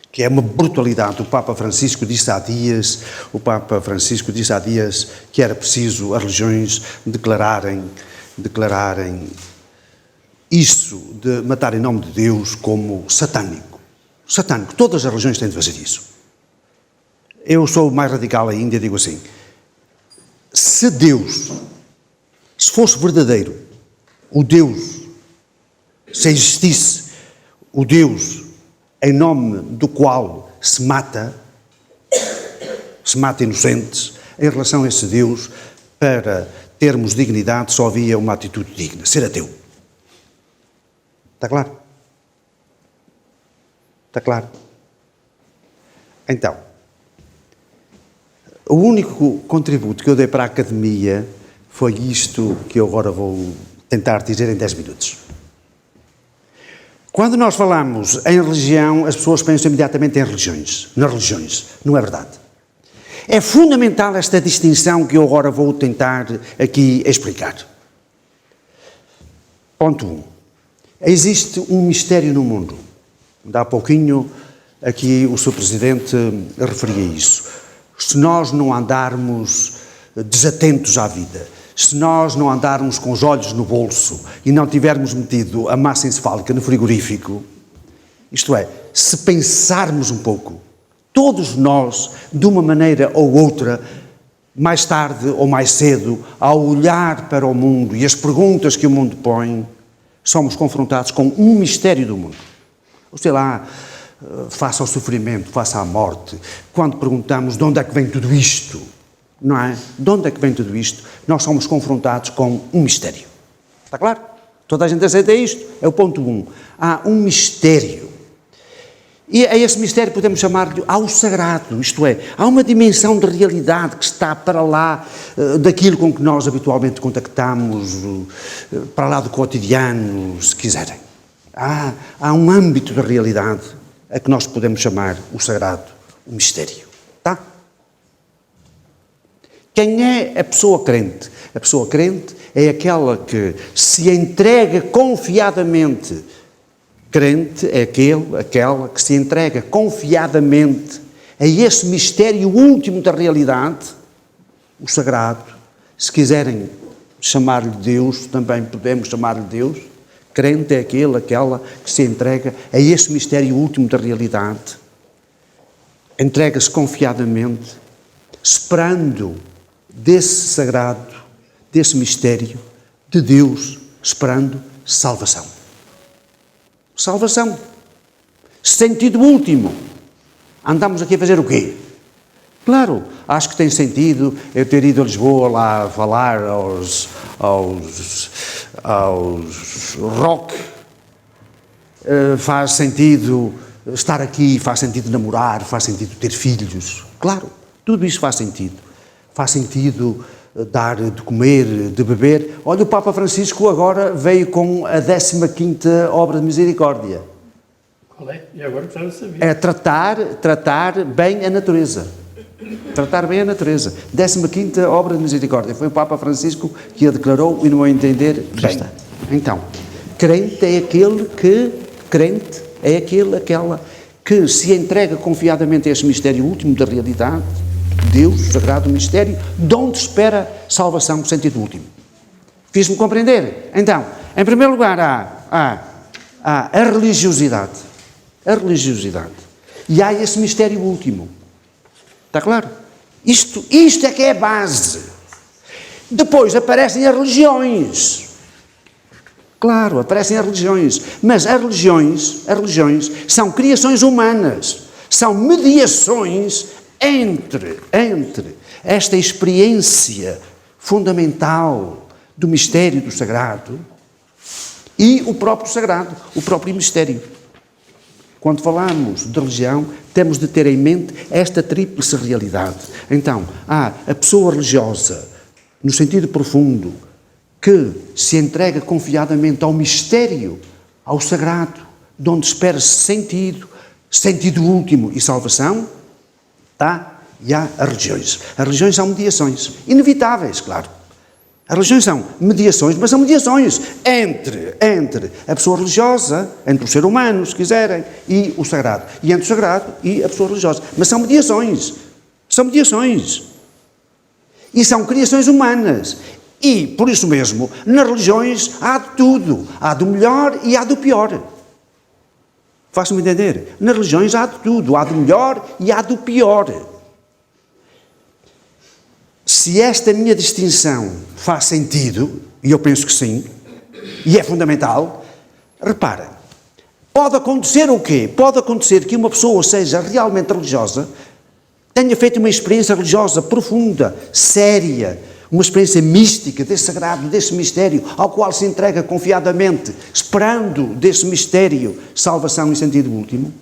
que é uma brutalidade. O Papa Francisco disse há dias que era preciso as religiões declararem isso de matar em nome de Deus como satânico. Satânico. Todas as religiões têm de fazer isso. Eu sou mais radical ainda e digo assim, se fosse verdadeiro, o Deus, se existisse o Deus em nome do qual se mata inocentes, em relação a esse Deus, para termos dignidade, só havia uma atitude digna, ser ateu. Está claro? Está claro? Então, o único contributo que eu dei para a academia foi isto que eu agora vou tentar dizer em 10 minutos. Quando nós falamos em religião, as pessoas pensam imediatamente em religiões, nas religiões. Não é verdade. É fundamental esta distinção que eu agora vou tentar aqui explicar. Ponto 1. Existe um mistério no mundo. Há pouquinho aqui o Sr. Presidente referia isso. Se nós não andarmos desatentos à vida, se nós não andarmos com os olhos no bolso e não tivermos metido a massa encefálica no frigorífico, isto é, se pensarmos um pouco, todos nós, de uma maneira ou outra, mais tarde ou mais cedo, ao olhar para o mundo e as perguntas que o mundo põe, somos confrontados com um mistério do mundo. Sei lá, face ao sofrimento, face à morte, quando perguntamos de onde é que vem tudo isto, não é? De onde é que vem tudo isto? Nós somos confrontados com um mistério. Está claro? Toda a gente aceita isto? É o ponto 1. Há um mistério. E a esse mistério podemos chamar-lhe ao sagrado, isto é, há uma dimensão de realidade que está para lá daquilo com que nós habitualmente contactamos, para lá do cotidiano, se quiserem. Há um âmbito de realidade a que nós podemos chamar o sagrado, o mistério. Tá? Quem é a pessoa crente? A pessoa crente é aquela que se entrega confiadamente. Crente é aquela que se entrega confiadamente a esse mistério último da realidade, o sagrado. Se quiserem chamar-lhe Deus, também podemos chamar-lhe Deus. Crente é aquela que se entrega a esse mistério último da realidade. Entrega-se confiadamente, esperando desse sagrado, desse mistério de Deus, esperando salvação. Salvação. Sentido último. Andamos aqui a fazer o quê? Claro, acho que tem sentido eu ter ido a Lisboa lá falar aos rock. Faz sentido estar aqui, faz sentido namorar, faz sentido ter filhos. Claro, tudo isso faz sentido. Faz sentido dar de comer, de beber. Olha, o Papa Francisco agora veio com a 15ª obra de misericórdia. Qual é? E agora precisava saber. É tratar bem a natureza. Tratar bem a natureza. 15ª obra de misericórdia. Foi o Papa Francisco que a declarou e, no meu entender, bem. Então, crente é aquela que se entrega confiadamente a este mistério último da realidade, Deus, o sagrado mistério, de onde espera salvação, sentido último. Fiz-me compreender? Então, em primeiro lugar, há a religiosidade. A religiosidade. E há esse mistério último. Está claro? Isto é que é a base. Depois aparecem as religiões. Claro, aparecem as religiões. Mas as religiões são criações humanas. São mediações entre esta experiência fundamental do mistério do sagrado e o próprio sagrado, o próprio mistério. Quando falamos de religião, temos de ter em mente esta tríplice realidade. Então, há a pessoa religiosa, no sentido profundo, que se entrega confiadamente ao mistério, ao sagrado, de onde espera-se sentido último e salvação. Tá? E há as religiões. As religiões são mediações, inevitáveis, claro. As religiões são mediações, mas são mediações entre a pessoa religiosa, entre o ser humano, se quiserem, e o sagrado. E entre o sagrado e a pessoa religiosa. Mas são mediações. São mediações. E são criações humanas. E, por isso mesmo, nas religiões há de tudo. Há do melhor e há do pior. Faço-me entender? Nas religiões há de tudo, há do melhor e há do pior. Se esta minha distinção faz sentido, e eu penso que sim, e é fundamental, reparem, pode acontecer o quê? Pode acontecer que uma pessoa seja realmente religiosa, tenha feito uma experiência religiosa profunda, séria, uma experiência mística desse sagrado, desse mistério, ao qual se entrega confiadamente, esperando desse mistério salvação em sentido último,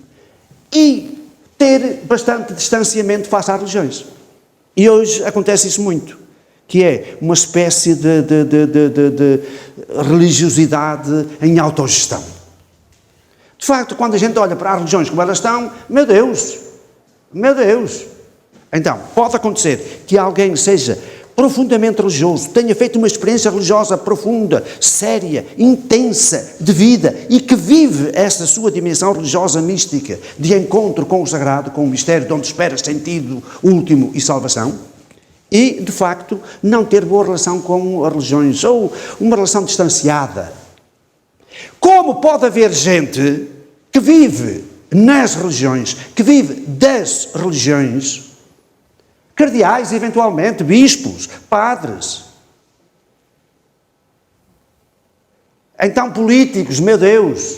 e ter bastante distanciamento face às religiões. E hoje acontece isso muito, que é uma espécie de religiosidade em autogestão. De facto, quando a gente olha para as religiões como elas estão, meu Deus! Então, pode acontecer que alguém seja profundamente religioso, tenha feito uma experiência religiosa profunda, séria, intensa, de vida, e que vive essa sua dimensão religiosa mística, de encontro com o sagrado, com o mistério, de onde espera sentido último e salvação, e, de facto, não ter boa relação com as religiões, ou uma relação distanciada. Como pode haver gente que vive nas religiões, que vive das religiões, cardeais, eventualmente, bispos, padres, então políticos, meu Deus,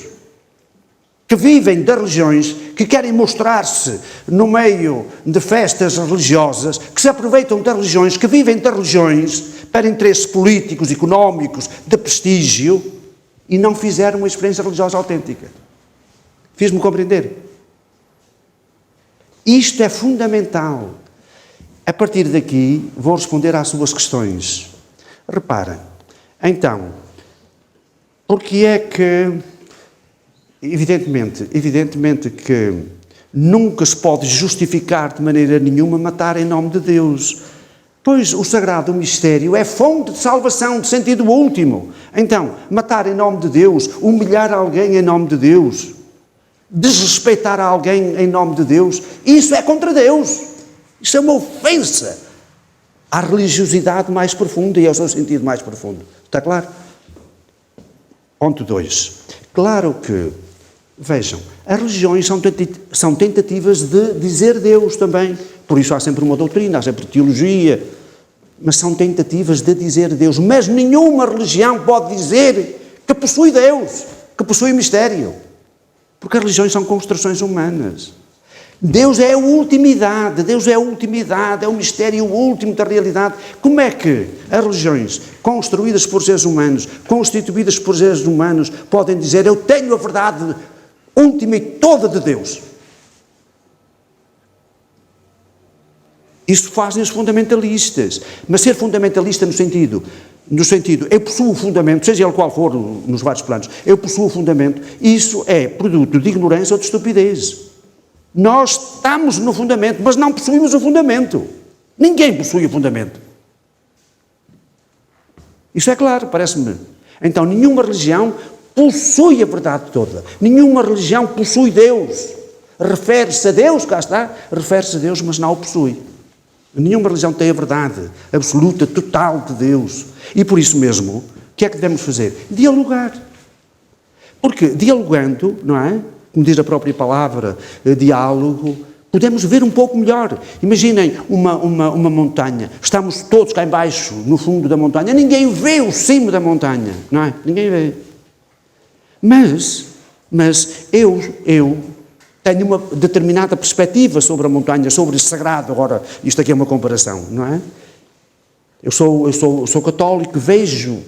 que vivem das religiões, que querem mostrar-se no meio de festas religiosas, que se aproveitam das religiões, que vivem das religiões para interesses políticos, económicos, de prestígio, e não fizeram uma experiência religiosa autêntica. Fiz-me compreender? Isto é fundamental. A partir daqui, vou responder às suas questões. Reparem, então, porque é que, evidentemente que nunca se pode justificar de maneira nenhuma matar em nome de Deus, pois o sagrado mistério é fonte de salvação, de sentido último. Então, matar em nome de Deus, humilhar alguém em nome de Deus, desrespeitar alguém em nome de Deus, isso é contra Deus. Isso é uma ofensa à religiosidade mais profunda e ao seu sentido mais profundo. Está claro? Ponto 2. Claro que, vejam, as religiões são tentativas de dizer Deus também. Por isso há sempre uma doutrina, há sempre teologia, mas são tentativas de dizer Deus. Mas nenhuma religião pode dizer que possui Deus, que possui mistério. Porque as religiões são construções humanas. Deus é a ultimidade, é o mistério último da realidade. Como é que as religiões, construídas por seres humanos, constituídas por seres humanos, podem dizer, eu tenho a verdade última e toda de Deus? Isso fazem os fundamentalistas. Mas ser fundamentalista no sentido, eu possuo o fundamento, seja ele qual for, nos vários planos, eu possuo o fundamento, isso é produto de ignorância ou de estupidez. Nós estamos no fundamento, mas não possuímos o fundamento. Ninguém possui o fundamento. Isso é claro, parece-me. Então, nenhuma religião possui a verdade toda. Nenhuma religião possui Deus. Refere-se a Deus, cá está, refere-se a Deus, mas não o possui. Nenhuma religião tem a verdade absoluta, total de Deus. E por isso mesmo, o que é que devemos fazer? Dialogar. Porque dialogando, não é? Como diz a própria palavra, diálogo, podemos ver um pouco melhor. Imaginem uma montanha. Estamos todos cá embaixo, no fundo da montanha. Ninguém vê o cimo da montanha, não é? Ninguém vê. Mas eu tenho uma determinada perspectiva sobre a montanha, sobre o sagrado. Agora, isto aqui é uma comparação, não é? Eu sou católico, vejo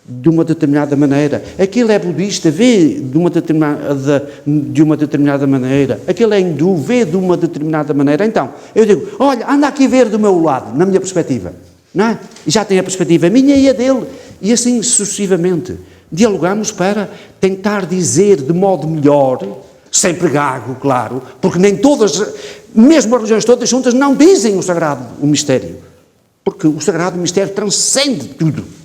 de uma determinada maneira. Aquele é budista, vê de uma determinada maneira. Aquele é hindu, vê de uma determinada maneira. Então, eu digo, olha, anda aqui a ver do meu lado, na minha perspectiva. Não é? E já tem a perspectiva minha e a dele. E assim sucessivamente. Dialogamos para tentar dizer de modo melhor, sempre gago, claro, porque nem todas, mesmo as religiões todas juntas, não dizem o sagrado, o mistério. Porque o sagrado, o mistério transcende tudo.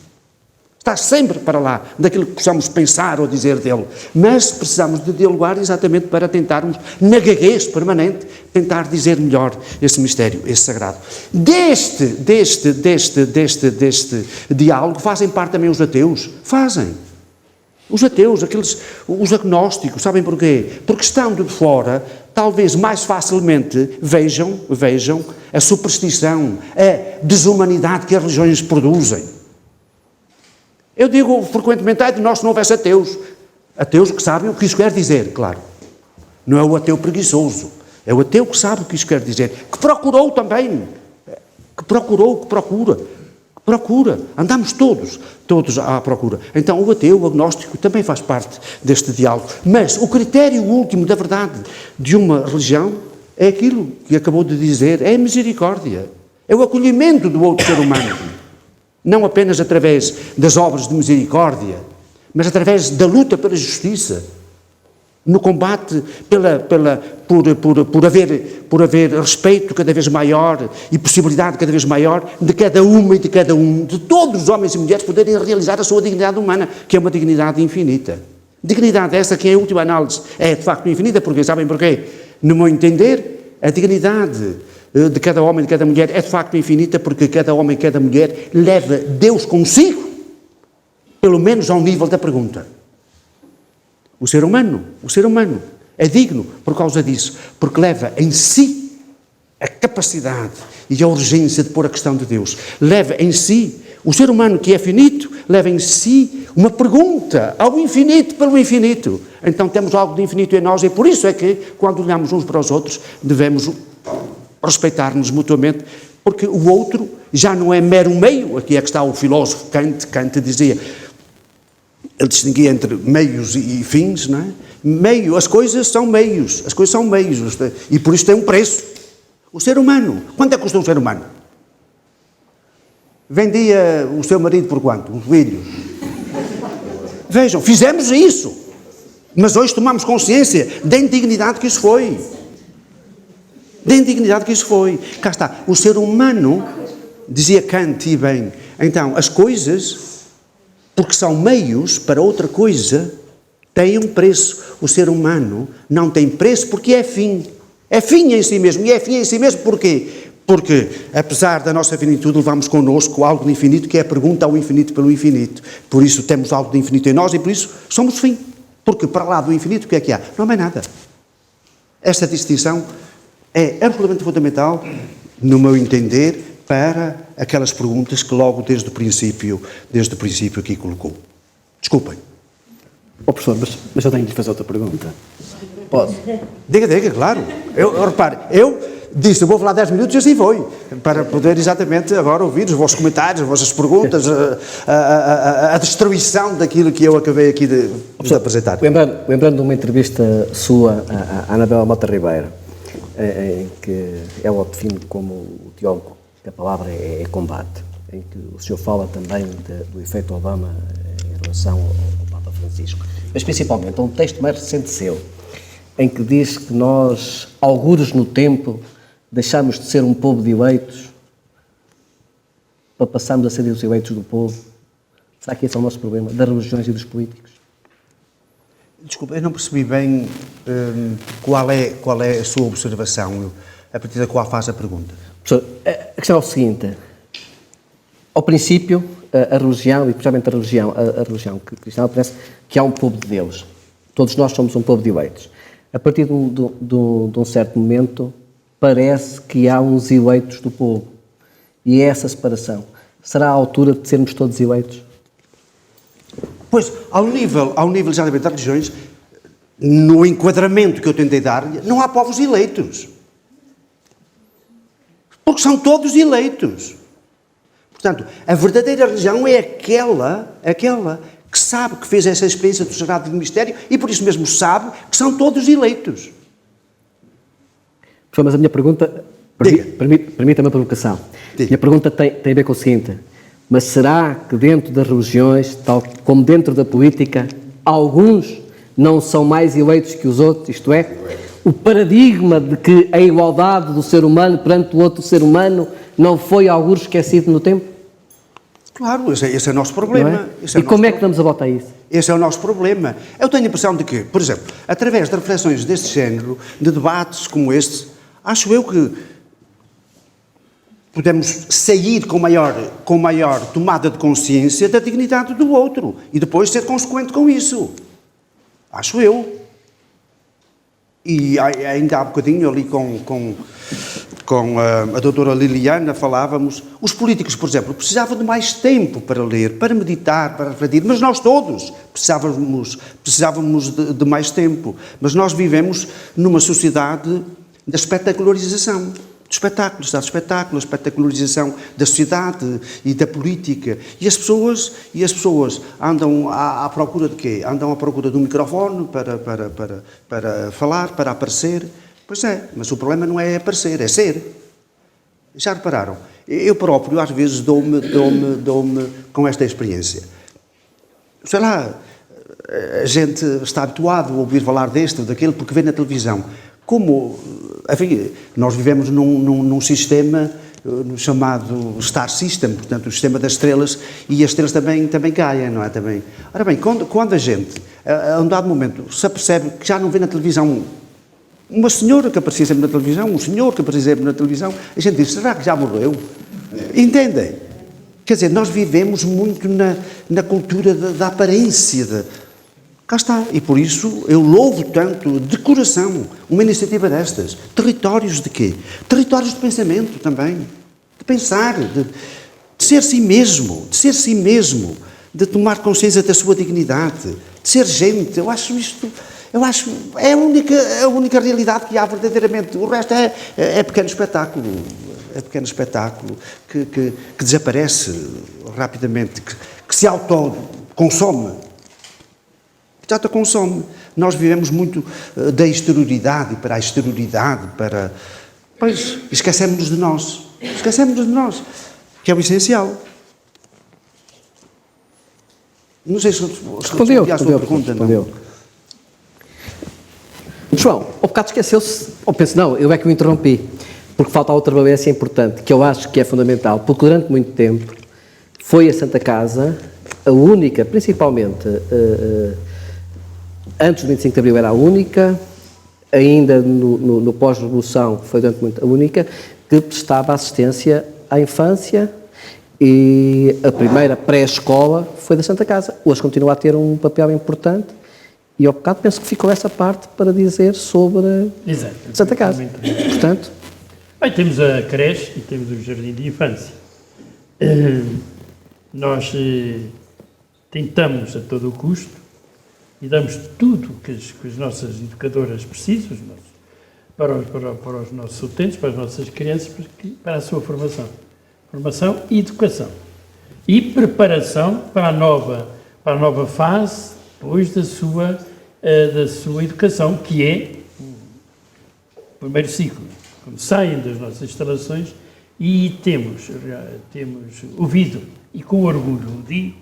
Está sempre para lá daquilo que possamos pensar ou dizer dele. Mas precisamos de dialogar exatamente para tentarmos, na gaguez permanente, tentar dizer melhor esse mistério, esse sagrado. Deste diálogo fazem parte também os ateus? Fazem. Os ateus, os agnósticos, sabem porquê? Porque estando de fora, talvez mais facilmente vejam a superstição, a desumanidade que as religiões produzem. Eu digo frequentemente, de nós se não houvesse ateus. Ateus que sabem o que isso quer dizer, claro. Não é o ateu preguiçoso. É o ateu que sabe o que isso quer dizer. Que procurou também. Que procura. Andamos todos à procura. Então o ateu, o agnóstico, também faz parte deste diálogo. Mas o critério último da verdade de uma religião é aquilo que acabou de dizer, é a misericórdia. É o acolhimento do outro ser humano. Não apenas através das obras de misericórdia, mas através da luta pela justiça. no combate por haver respeito cada vez maior e possibilidade cada vez maior de cada uma e de cada um, de todos os homens e mulheres poderem realizar a sua dignidade humana, que é uma dignidade infinita. Dignidade essa que, em última análise, é de facto infinita, porque sabem porquê? No meu entender, a dignidade de cada homem e de cada mulher é de facto infinita, porque cada homem e cada mulher leva Deus consigo, pelo menos ao nível da pergunta. O ser humano é digno por causa disso, porque leva em si a capacidade e a urgência de pôr a questão de Deus. Leva em si, o ser humano que é finito, leva em si uma pergunta ao infinito pelo infinito. Então temos algo de infinito em nós e por isso é que, quando olhamos uns para os outros, devemos respeitar-nos mutuamente, porque o outro já não é mero meio. Aqui é que está o filósofo Kant dizia, ele distinguia entre meios e fins, não é? Meio, as coisas são meios, e por isso tem um preço. O ser humano, quanto é que custa um ser humano? Vendia o seu marido por quanto? Um filho. Vejam, fizemos isso, mas hoje tomamos consciência da indignidade que isso foi. Cá está, o ser humano, dizia Kant, e bem, então, as coisas, porque são meios para outra coisa, têm um preço. O ser humano não tem preço porque é fim. É fim em si mesmo. E é fim em si mesmo porquê? Porque, apesar da nossa finitude, levamos connosco algo de infinito, que é a pergunta ao infinito pelo infinito. Por isso temos algo de infinito em nós e por isso somos fim. Porque para lá do infinito, o que é que há? Não há mais nada. Esta distinção é absolutamente fundamental, no meu entender, para aquelas perguntas que logo desde o princípio aqui colocou. Desculpem. Professor, mas eu tenho de lhe fazer outra pergunta. Pode? Diga, claro. Repare, eu disse, eu vou falar 10 minutos e assim foi, para poder exatamente agora ouvir os vossos comentários, as vossas perguntas, a destruição daquilo que eu acabei aqui de apresentar. Lembrando de uma entrevista sua à Anabela Mota Ribeiro, em que ela define como o teólogo da palavra é combate, em que o senhor fala também do efeito Obama em relação ao Papa Francisco, mas principalmente um texto mais recente seu, em que diz que nós, algures no tempo, deixamos de ser um povo de eleitos para passarmos a ser os eleitos do povo. Será que esse é o nosso problema, das religiões e dos políticos? Desculpa, eu não percebi bem qual é a sua observação, a partir da qual faz a pergunta. Professor, a questão é o seguinte: ao princípio, a religião, e principalmente a religião cristã, parece que há um povo de Deus. Todos nós somos um povo de eleitos. A partir de um certo momento, parece que há uns eleitos do povo. E é essa separação. Será a altura de sermos todos eleitos? Pois, ao nível exatamente das religiões, no enquadramento que eu tentei dar-lhe, não há povos eleitos. Porque são todos eleitos. Portanto, a verdadeira religião é aquela que sabe que fez essa experiência do sagrado mistério e por isso mesmo sabe que são todos eleitos. Professor, mas a minha pergunta, permita-me a provocação. Diga. A minha pergunta tem a ver com o seguinte: mas será que dentro das religiões, tal como dentro da política, alguns não são mais eleitos que os outros? Isto é, o paradigma de que a igualdade do ser humano perante o outro ser humano não foi algures esquecido no tempo? Claro, esse é o nosso problema. É? E como é que damos a volta a isso? Esse é o nosso problema. Eu tenho a impressão de que, por exemplo, através de reflexões deste género, de debates como este, acho eu que podemos sair com maior tomada de consciência da dignidade do outro e depois ser consequente com isso. Acho eu. E ainda há bocadinho ali com a doutora Liliana falávamos, os políticos, por exemplo, precisavam de mais tempo para ler, para meditar, para refletir, mas nós todos precisávamos de mais tempo. Mas nós vivemos numa sociedade da espetacularização, do espetáculo, está do espetáculo, a espetacularização da sociedade e da política. E as pessoas andam à procura de quê? Andam à procura de um microfone para falar, para aparecer. Pois é, mas o problema não é aparecer, é ser. Já repararam? Eu próprio, às vezes, dou-me com esta experiência. Sei lá, a gente está habituado a ouvir falar deste ou daquele porque vê na televisão. Como, enfim, nós vivemos num sistema chamado Star System, portanto, o sistema das estrelas, e as estrelas também caem, não é? Também. Ora bem, quando a gente, a um dado momento, se apercebe que já não vê na televisão uma senhora que aparecia sempre na televisão, um senhor que aparecia sempre na televisão, a gente diz, será que já morreu? Entendem? Quer dizer, nós vivemos muito na cultura da aparência. Cá está. E por isso eu louvo tanto, de coração, uma iniciativa destas. Territórios de quê? Territórios de pensamento também. De pensar, de ser si mesmo, de tomar consciência da sua dignidade, de ser gente. Eu acho é a única realidade que há verdadeiramente. O resto é pequeno espetáculo. É pequeno espetáculo que desaparece rapidamente, que se autoconsome. Já te consome. Nós vivemos muito da exterioridade para a exterioridade, Pois, esquecemos-nos de nós. Esquecemos-nos de nós, que é o essencial. Não sei se respondeu a sua pergunta. Respondeu. João, ao bocado esqueceu-se, ou penso, não, eu é que o interrompi, porque falta outra valência importante, que eu acho que é fundamental, porque durante muito tempo foi a Santa Casa a única, principalmente antes do 25 de Abril era a única, ainda no pós-revolução foi durante muito a única, que prestava assistência à infância, e a primeira pré-escola foi da Santa Casa. Hoje continua a ter um papel importante, e ao bocado penso que ficou essa parte para dizer sobre a Santa Casa. Portanto... Bem, temos a creche e temos o jardim de infância. Nós tentamos a todo o custo e damos tudo que as nossas educadoras precisam, para os nossos utentes, para as nossas crianças, para a sua formação. Formação e educação. E preparação para a nova fase, depois da sua educação, que é o primeiro ciclo. Quando saem das nossas instalações, e temos ouvido, e com orgulho digo,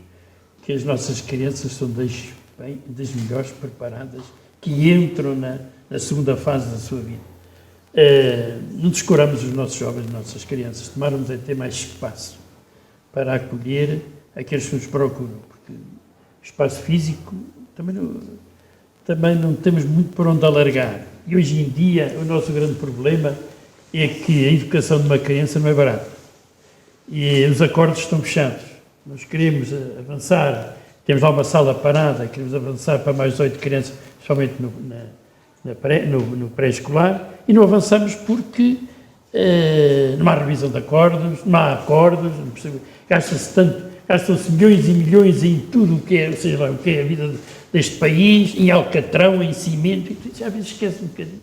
que as nossas crianças são das melhores preparadas, que entram na segunda fase da sua vida. Não descuramos os nossos jovens, as nossas crianças, tomarmos a ter mais espaço para acolher aqueles que nos procuram, porque o espaço físico também não temos muito por onde alargar. E hoje em dia o nosso grande problema é que a educação de uma criança não é barata. E os acordos estão fechados. Nós queremos avançar, temos lá uma sala parada, queremos avançar para mais 8 crianças, somente no pré-escolar, e não avançamos porque não há revisão de acordos, não há acordos, gastam-se milhões e milhões em tudo o que é, seja lá, o que é a vida deste país, em alcatrão, em cimento, e já às vezes esquece um bocadinho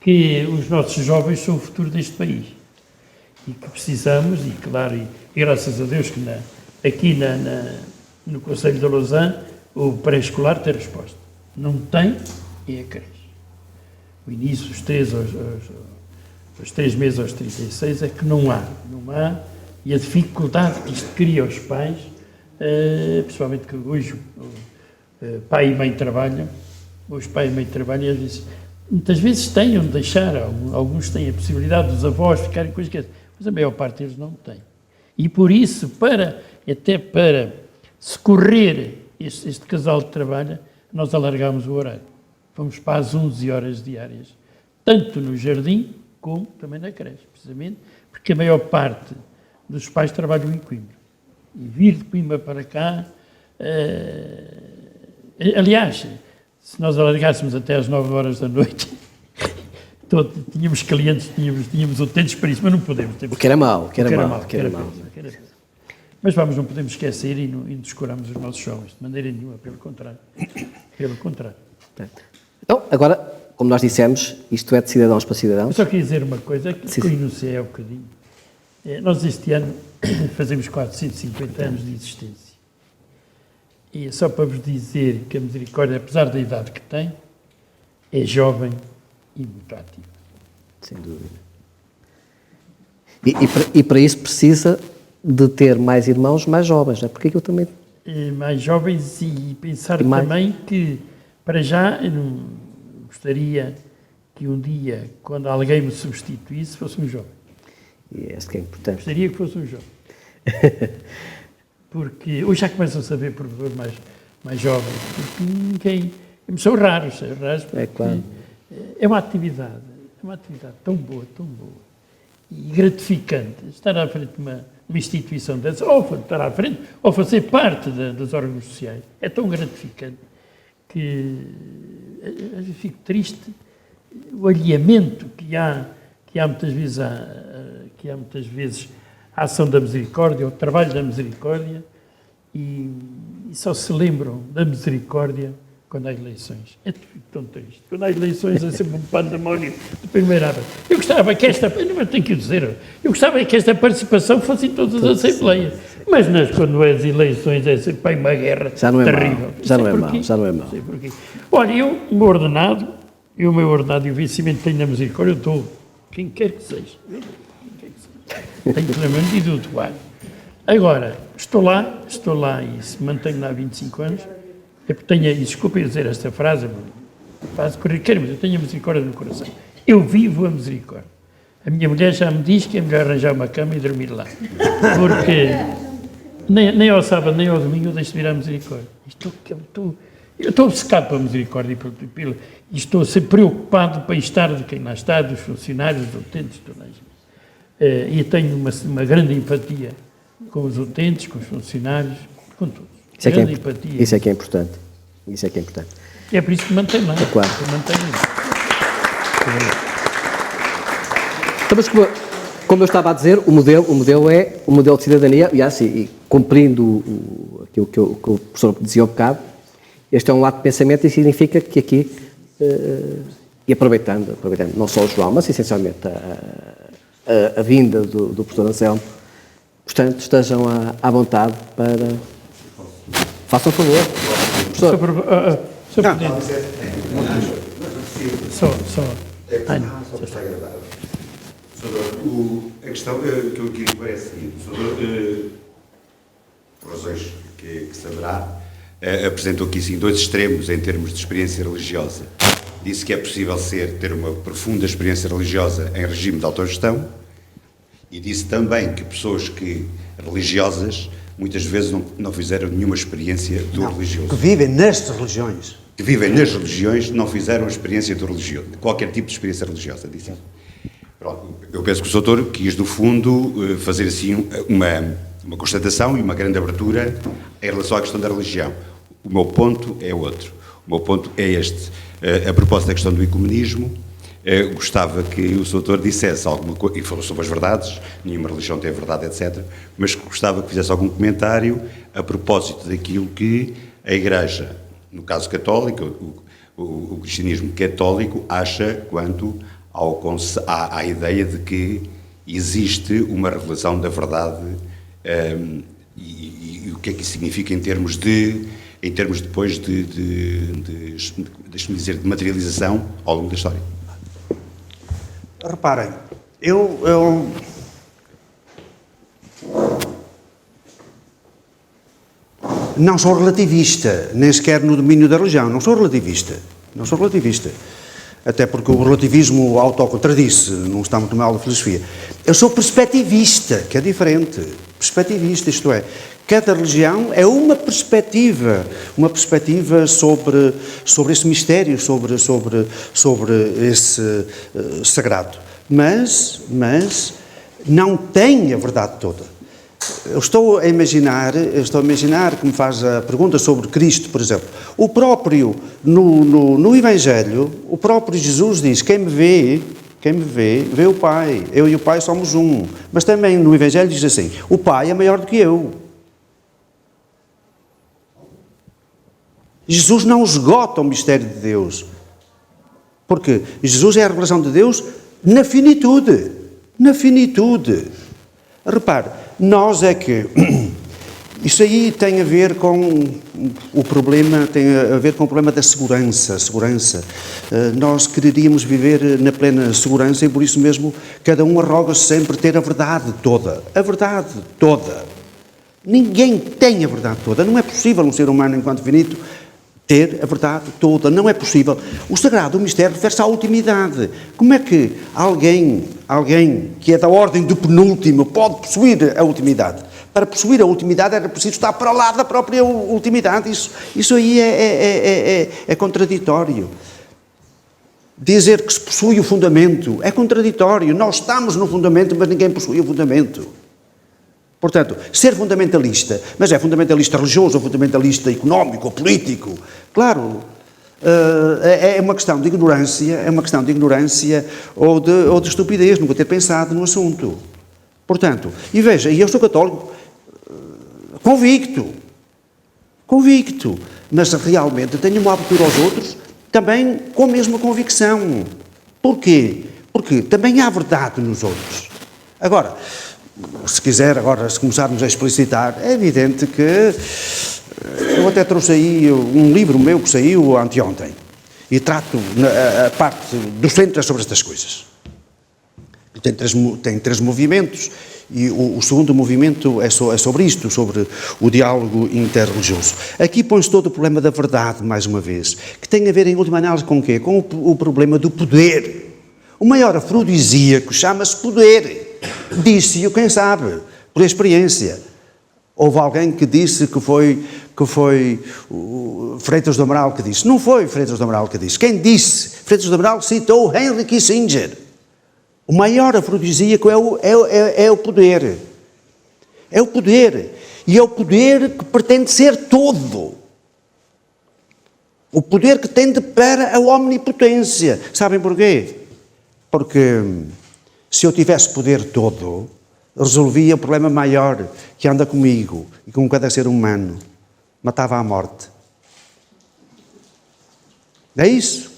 que os nossos jovens são o futuro deste país e que precisamos, e claro, e graças a Deus que aqui no Conselho de Lausanne o pré-escolar tem resposta. Não tem, é a creche. O início, os 3 meses aos 36 é que não há, e a dificuldade que isto cria aos pais, principalmente que hoje pai e mãe trabalham, os pais e mãe trabalham, e às vezes, muitas vezes têm onde deixar, alguns têm a possibilidade dos avós ficarem com as crianças, mas a maior parte deles não tem. E por isso, até para socorrer este casal que trabalha, nós alargámos o horário. Fomos para as 11 horas diárias, tanto no jardim como também na creche, precisamente porque a maior parte dos pais trabalham em Coimbra. E vir de Coimbra para cá, aliás, se nós alargássemos até às 9 horas da noite, tínhamos clientes, tínhamos utentes para isso, mas não podemos. O que era mau. Mas não podemos esquecer e não descuramos os nossos jovens, de maneira nenhuma, pelo contrário. Então, agora, como nós dissemos, isto é de cidadãos para cidadãos. Eu só queria dizer uma coisa, que eu enunciei há um bocadinho. Nós este ano fazemos 450 anos de existência. E é só para vos dizer que a Misericórdia, apesar da idade que tem, é jovem e muito ativa. Sem dúvida. E para isso precisa de ter mais irmãos mais jovens, não é? Porque eu também mais jovens e pensar E mais- também que, para já, eu não gostaria que um dia, quando alguém me substituísse, fosse um jovem. E esse que é importante. Gostaria que fosse um jovem. Porque hoje já começam a saber professores mais jovens, porque ninguém... São raros, porque É claro. é uma atividade tão boa e gratificante estar à frente de uma instituição dessa, ou estar à frente, ou fazer parte dos órgãos sociais. É tão gratificante que às vezes fico triste o alinhamento que há muitas vezes a ação da misericórdia, o trabalho da misericórdia, e só se lembram da misericórdia quando há eleições. É tão triste. Quando há eleições é sempre um pandemónio de primeira hora. Eu gostava que eu tenho que o dizer, eu gostava que esta participação fosse em todas as assembleias, mas quando é as eleições é sempre uma guerra Já não é terrível. mau, já não é mau, já não é mau. Não sei porquê. Olha, o meu ordenado e o vencimento que tenho na misericórdia, eu dou, quem quer que seja. Tenho plenamente de doar. Agora, estou lá e se mantenho lá há 25 anos, é porque tenho, e desculpem dizer esta frase, faz corriqueiro, mas eu tenho a misericórdia no coração. Eu vivo a misericórdia. A minha mulher já me diz que é melhor arranjar uma cama e dormir lá. Porque nem ao sábado, nem ao domingo eu deixo de vir à misericórdia. Eu estou obcecado pela misericórdia e estou a ser preocupado para estar de quem lá está, dos funcionários, dos utentes, de toda a gente. E tenho uma grande empatia com os utentes, com os funcionários, com todos. Isso é que Grande é, empatia. isso é que é importante. Isso é que é importante. E é por isso que mantenho lá. É claro. Eu mantenho lá. Então, mas como eu estava a dizer, o modelo é o modelo de cidadania, e cumprindo aquilo que o professor dizia há bocado, este é um ato de pensamento e significa que aqui, e aproveitando não só o João, mas essencialmente a vinda do professor Anselmo, portanto, estejam à vontade para... Façam favor. Professor. Sr. Presidente. Só. Ai, não. A questão que eu queria dizer é a seguinte: por razões que saberá, apresentou aqui sim dois extremos em termos de experiência religiosa. Disse que é possível ter uma profunda experiência religiosa em regime de autogestão, e disse também que pessoas religiosas muitas vezes não fizeram nenhuma experiência do religioso. Que vivem nestas religiões. Que vivem nas religiões não fizeram a experiência do religioso, qualquer tipo de experiência religiosa, disse isso. Pronto, eu penso que o doutor quis, no fundo, fazer assim uma constatação e uma grande abertura em relação à questão da religião. O meu ponto é outro. O meu ponto é este. A propósito da questão do ecumenismo, gostava que o doutor dissesse alguma coisa, e falou sobre as verdades, nenhuma religião tem a verdade, etc., mas gostava que fizesse algum comentário a propósito daquilo que a Igreja, no caso católico, o cristianismo católico, acha quanto à ideia de que existe uma revelação da verdade, e o que é que isso significa em termos depois deixe-me dizer, de materialização ao longo da história. Reparem, eu não sou relativista, nem sequer no domínio da religião, não sou relativista. Até porque o relativismo autocontradisse, não está muito mal a filosofia. Eu sou perspectivista, que é diferente. Perspectivista, isto é, cada religião é uma perspectiva sobre esse mistério, sobre esse sagrado. Mas não tem a verdade toda. Eu estou a imaginar que me faz a pergunta sobre Cristo, por exemplo. O próprio, no Evangelho, o próprio Jesus diz: quem me vê, vê o Pai. Eu e o Pai somos um. Mas também no Evangelho diz assim: o Pai é maior do que eu. Jesus não esgota o mistério de Deus. Porque Jesus é a revelação de Deus na finitude. Na finitude. Repare, nós é que... Isso aí tem a ver com o problema da segurança. Nós quereríamos viver na plena segurança e por isso mesmo cada um arroga sempre ter a verdade toda. A verdade toda. Ninguém tem a verdade toda. Não é possível um ser humano, enquanto finito, ter a verdade toda. Não é possível. O sagrado, o mistério, refere-se à ultimidade. Como é que alguém que é da ordem do penúltimo pode possuir a ultimidade? Para possuir a ultimidade era preciso estar para lá da própria ultimidade. Isso aí é contraditório. Dizer que se possui o fundamento é contraditório. Nós estamos no fundamento, mas ninguém possui o fundamento. Portanto, ser fundamentalista, mas é fundamentalista religioso, ou fundamentalista económico, ou político, claro, é uma questão de ignorância, ou de estupidez, nunca ter pensado no assunto. Portanto, e veja, eu sou católico convicto, mas realmente tenho uma abertura aos outros também com a mesma convicção. Porquê? Porque também há verdade nos outros. Agora, se começarmos a explicitar, é evidente que eu até trouxe aí um livro meu que saiu anteontem e trato a parte docente sobre estas coisas. Tem três movimentos e o segundo movimento é sobre isto, sobre o diálogo interreligioso. Aqui põe-se todo o problema da verdade, mais uma vez, que tem a ver, em última análise, com o quê? Com o problema do poder. O maior afrodisíaco chama-se poder. Disse-o, quem sabe, por experiência. Houve alguém que disse que foi Freitas do Amaral que disse. Não foi Freitas do Amaral que disse. Quem disse? Freitas do Amaral citou Henry Kissinger. O maior afrodisíaco é o poder. É o poder. E é o poder que pretende ser todo. O poder que tende para a omnipotência. Sabem porquê? Porque se eu tivesse poder todo, resolvia o problema maior que anda comigo e com cada ser humano. Matava à morte. É isso.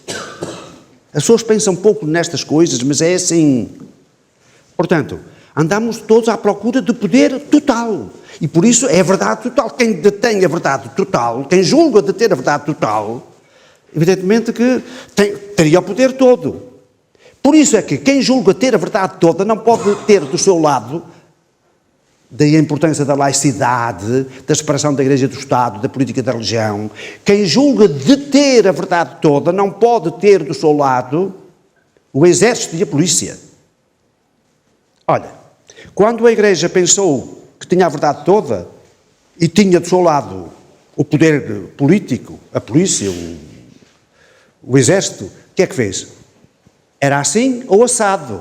As pessoas pensam pouco nestas coisas, mas é assim. Portanto, andamos todos à procura do poder total. E por isso é a verdade total. Quem detém a verdade total, quem julga de ter a verdade total, evidentemente que teria o poder todo. Por isso é que quem julga ter a verdade toda não pode ter do seu lado, daí a importância da laicidade, da separação da Igreja do Estado, da política da religião. Quem julga de ter a verdade toda não pode ter do seu lado o exército e a polícia. Olha, quando a Igreja pensou que tinha a verdade toda e tinha do seu lado o poder político, a polícia, o exército, o que é que fez? Era assim ou assado.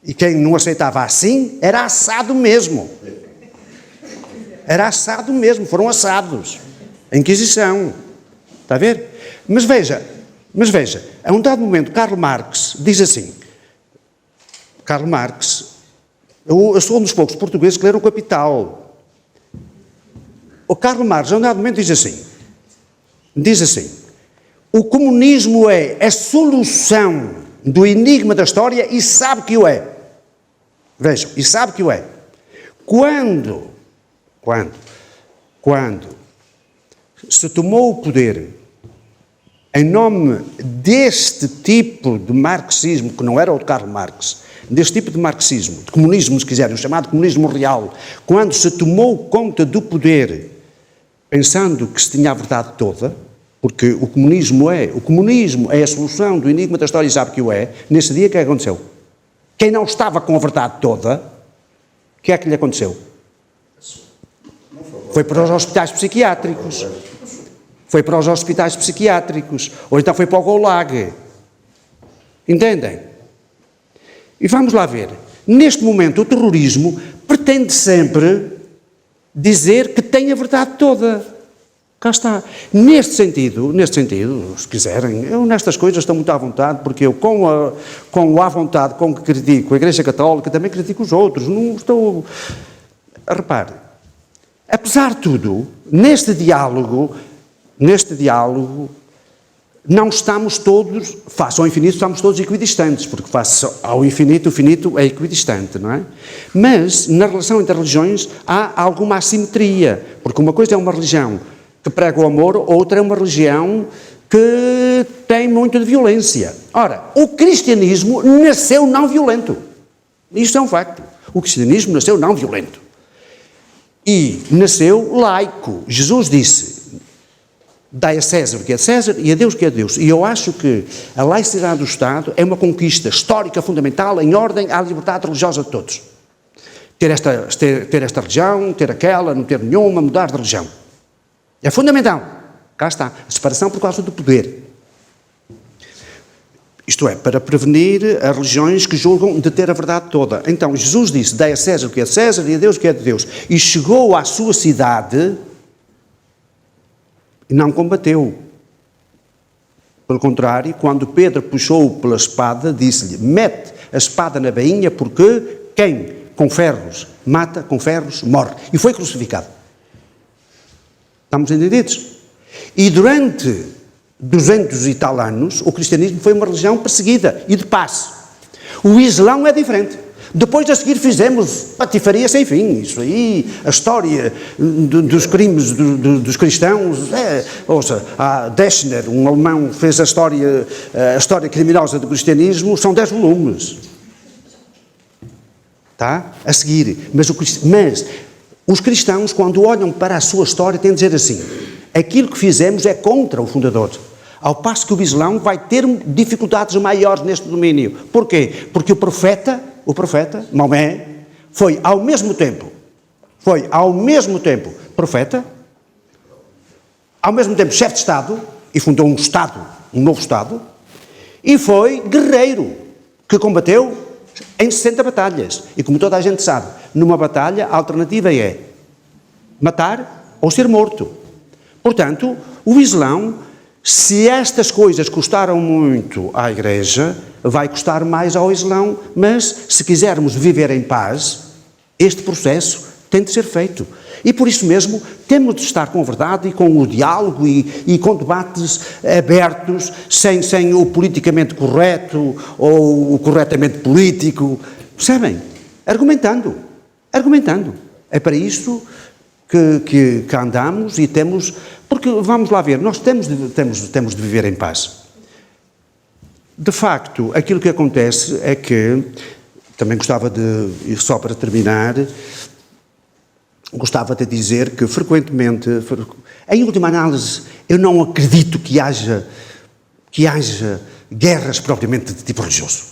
E quem não aceitava assim, era assado mesmo. Era assado mesmo, foram assados. A Inquisição. Está a ver? Mas veja, a um dado momento, Karl Marx diz assim, Karl Marx, eu sou um dos poucos portugueses que leram o Capital. O Karl Marx, a um dado momento, diz assim, o comunismo é a solução do enigma da história e sabe que o é. Vejam, e sabe que o é. Quando se tomou o poder em nome deste tipo de marxismo, que não era o de Karl Marx, deste tipo de marxismo, de comunismo, se quiserem, o chamado comunismo real, quando se tomou conta do poder, pensando que se tinha a verdade toda, porque o comunismo é a solução do enigma da história e sabe que o é, nesse dia o que é que aconteceu? Quem não estava com a verdade toda, o que é que lhe aconteceu? Foi para os hospitais psiquiátricos. Ou então foi para o Gulag. Entendem? E vamos lá ver. Neste momento, o terrorismo pretende sempre dizer que tem a verdade toda. Cá está. Neste sentido, se quiserem, eu nestas coisas estou muito à vontade, porque eu com a vontade com que critico a Igreja Católica, também critico os outros, não estou... Repare, apesar de tudo, neste diálogo, não estamos todos, face ao infinito, estamos todos equidistantes, porque face ao infinito, o finito é equidistante, não é? Mas, na relação entre religiões, há alguma assimetria, porque uma coisa é uma religião que prega o amor, outra é uma religião que tem muito de violência. Ora, o cristianismo nasceu não violento. Isto é um facto. O cristianismo nasceu não violento. e nasceu laico. Jesus disse: dai a César o que é de César e a Deus o que é de Deus. E eu acho que a laicidade do Estado é uma conquista histórica fundamental em ordem à liberdade religiosa de todos. Ter esta religião, ter aquela, não ter nenhuma, mudar de religião. É fundamental. Cá está. A separação por causa do poder. Isto é, para prevenir as religiões que julgam de ter a verdade toda. Então, Jesus disse: dai a César o que é de César e a Deus o que é de Deus. E chegou à sua cidade e não combateu. Pelo contrário, quando Pedro puxou pela espada, disse-lhe: mete a espada na bainha, porque quem com ferros mata, com ferros morre. E foi crucificado. Estamos entendidos? E durante 200 e tal anos, o cristianismo foi uma religião perseguida e de paz. O Islão é diferente. Depois a seguir fizemos patifaria sem fim. Isso aí, a história dos crimes dos cristãos, ouça, a Deschner, um alemão, fez a história criminosa do cristianismo, são 10 volumes. Tá? A seguir. Mas os cristãos, quando olham para a sua história, têm de dizer assim: aquilo que fizemos é contra o fundador. Ao passo que o Islão vai ter dificuldades maiores neste domínio. Porquê? Porque o profeta, Maomé, foi ao mesmo tempo profeta, ao mesmo tempo chefe de Estado, e fundou um novo Estado, e foi guerreiro, que combateu em 60 batalhas. E como toda a gente sabe, numa batalha a alternativa é matar ou ser morto. Portanto, o Islão, se estas coisas custaram muito à Igreja, vai custar mais ao Islão, mas se quisermos viver em paz, este processo tem de ser feito. E por isso mesmo temos de estar com a verdade e com o diálogo e com debates abertos, sem o politicamente correto ou o corretamente político, percebem? Argumentando. É para isso que andamos e temos... Porque, vamos lá ver, nós temos de viver em paz. De facto, aquilo que acontece é que, também gostava de, só para terminar, gostava de dizer que frequentemente, em última análise, eu não acredito que haja guerras propriamente de tipo religioso.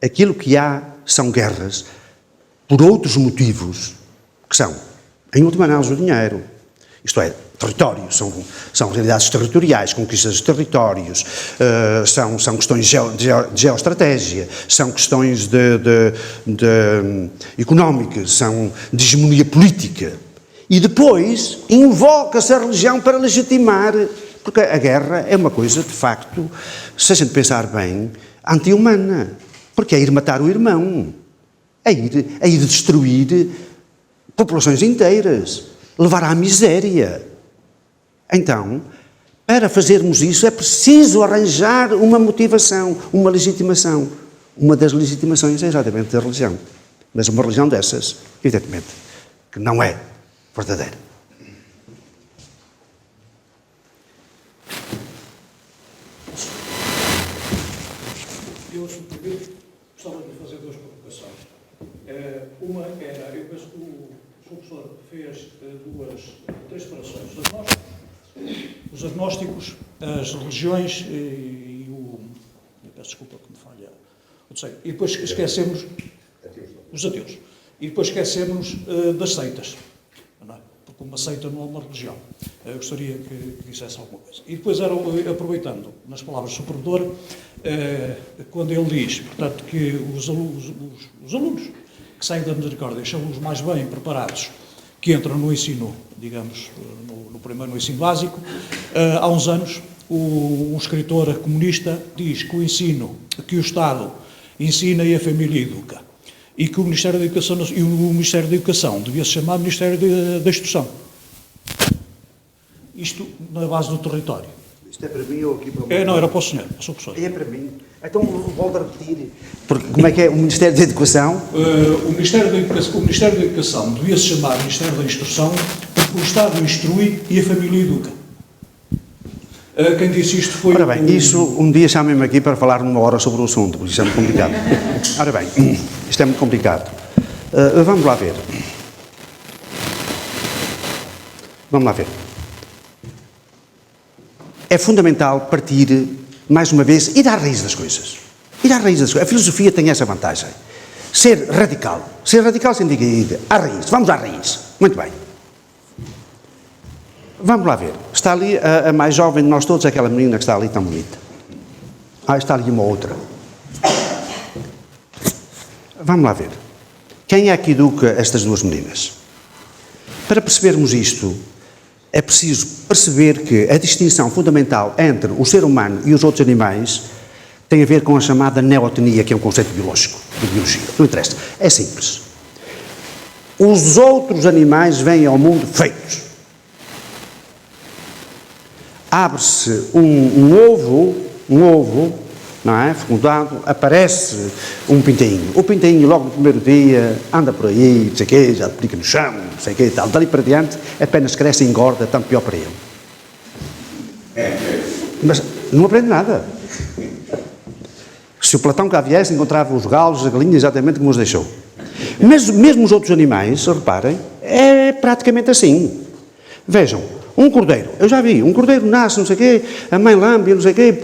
Aquilo que há são guerras por outros motivos, que são, em última análise, o dinheiro. Isto é, território, são realidades territoriais, conquistas de territórios, são questões de geoestratégia, são questões económicas, são de hegemonia política. E depois invoca-se a religião para legitimar, porque a guerra é uma coisa, de facto, se a gente pensar bem, anti-humana, porque é ir matar o irmão, é ir destruir populações inteiras, levar à miséria. Então, para fazermos isso é preciso arranjar uma motivação, uma legitimação. Uma das legitimações é exatamente a religião. Mas uma religião dessas, evidentemente, que não é verdadeira. Eu, se me permite, gostava de fazer duas provocações. Uma era, eu penso que o professor fez três separações. Os agnósticos, as religiões e o... Eu peço desculpa que me falha. E depois esquecemos... Os ateus. E depois esquecemos das seitas. Não é? Porque uma seita não é uma religião. Eu gostaria que dissesse alguma coisa. E depois, aproveitando, nas palavras do seu provedor, quando ele diz, portanto, que os alunos que saem da Misericórdia são os mais bem preparados que entram no ensino, digamos, no ensino básico. Há uns anos, um escritor comunista diz que o ensino, que o Estado ensina e a família educa. E que o Ministério da Educação devia se chamar Ministério da Instrução. Isto na base do território. Isto é para mim ou aqui para o... Não, era para o senhor, para o seu professor. É para mim. Então, volto a repetir. Porque, como é que é? O Ministério da Educação? O Ministério da Educação devia se chamar Ministério da Instrução, porque o Estado instrui e a família educa. Quem disse isto foi... Ora bem, isso, um dia chamem-me aqui para falar numa hora sobre o assunto, porque isto é muito complicado. Ora bem, isto é muito complicado. Vamos lá ver. Vamos lá ver. É fundamental partir, mais uma vez, ir à raiz das coisas. Ir à raiz das coisas. A filosofia tem essa vantagem. Ser radical. Ser radical significa ir à raiz. Vamos à raiz. Muito bem. Vamos lá ver. Está ali a mais jovem de nós todos, aquela menina que está ali tão bonita. Está ali uma outra. Vamos lá ver. Quem é que educa estas duas meninas? Para percebermos isto, é preciso perceber que a distinção fundamental entre o ser humano e os outros animais tem a ver com a chamada neotenia, que é um conceito biológico, de biologia. Não interessa. É simples. Os outros animais vêm ao mundo feitos. Abre-se um ovo, não é? Fecundado, aparece um pintainho. O pintainho, logo no primeiro dia, anda por aí, não sei o quê, já pica no chão, não sei o quê e tal. Dali para diante, apenas cresce e engorda, tanto pior para ele. Mas não aprende nada. Se o Platão cá viesse, encontrava os galos, a galinha, exatamente como os deixou. Mas mesmo os outros animais, reparem, é praticamente assim. Vejam, um cordeiro, eu já vi, um cordeiro nasce, não sei o quê, a mãe lambe, não sei o quê,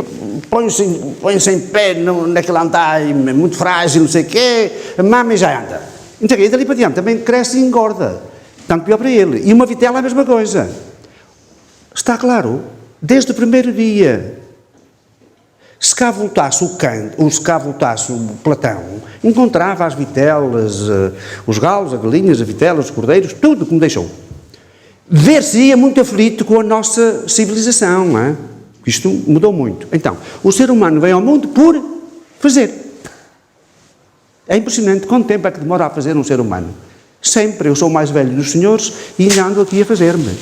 põe-se em pé naquele andaime muito frágil, não sei o quê, a mama e já anda. Não sei o quê, e dali para diante também cresce e engorda. Tanto pior para ele. E uma vitela é a mesma coisa. Está claro? Desde o primeiro dia. Se cá voltasse o Platão, encontrava as vitelas, os galos, as galinhas, as vitelas, os cordeiros, tudo como deixou. Ver-se-ia muito aflito com a nossa civilização, não é? Isto mudou muito. Então, o ser humano vem ao mundo por fazer. É impressionante quanto tempo é que demora a fazer um ser humano. Sempre. Eu sou o mais velho dos senhores e ainda ando aqui a fazer-me.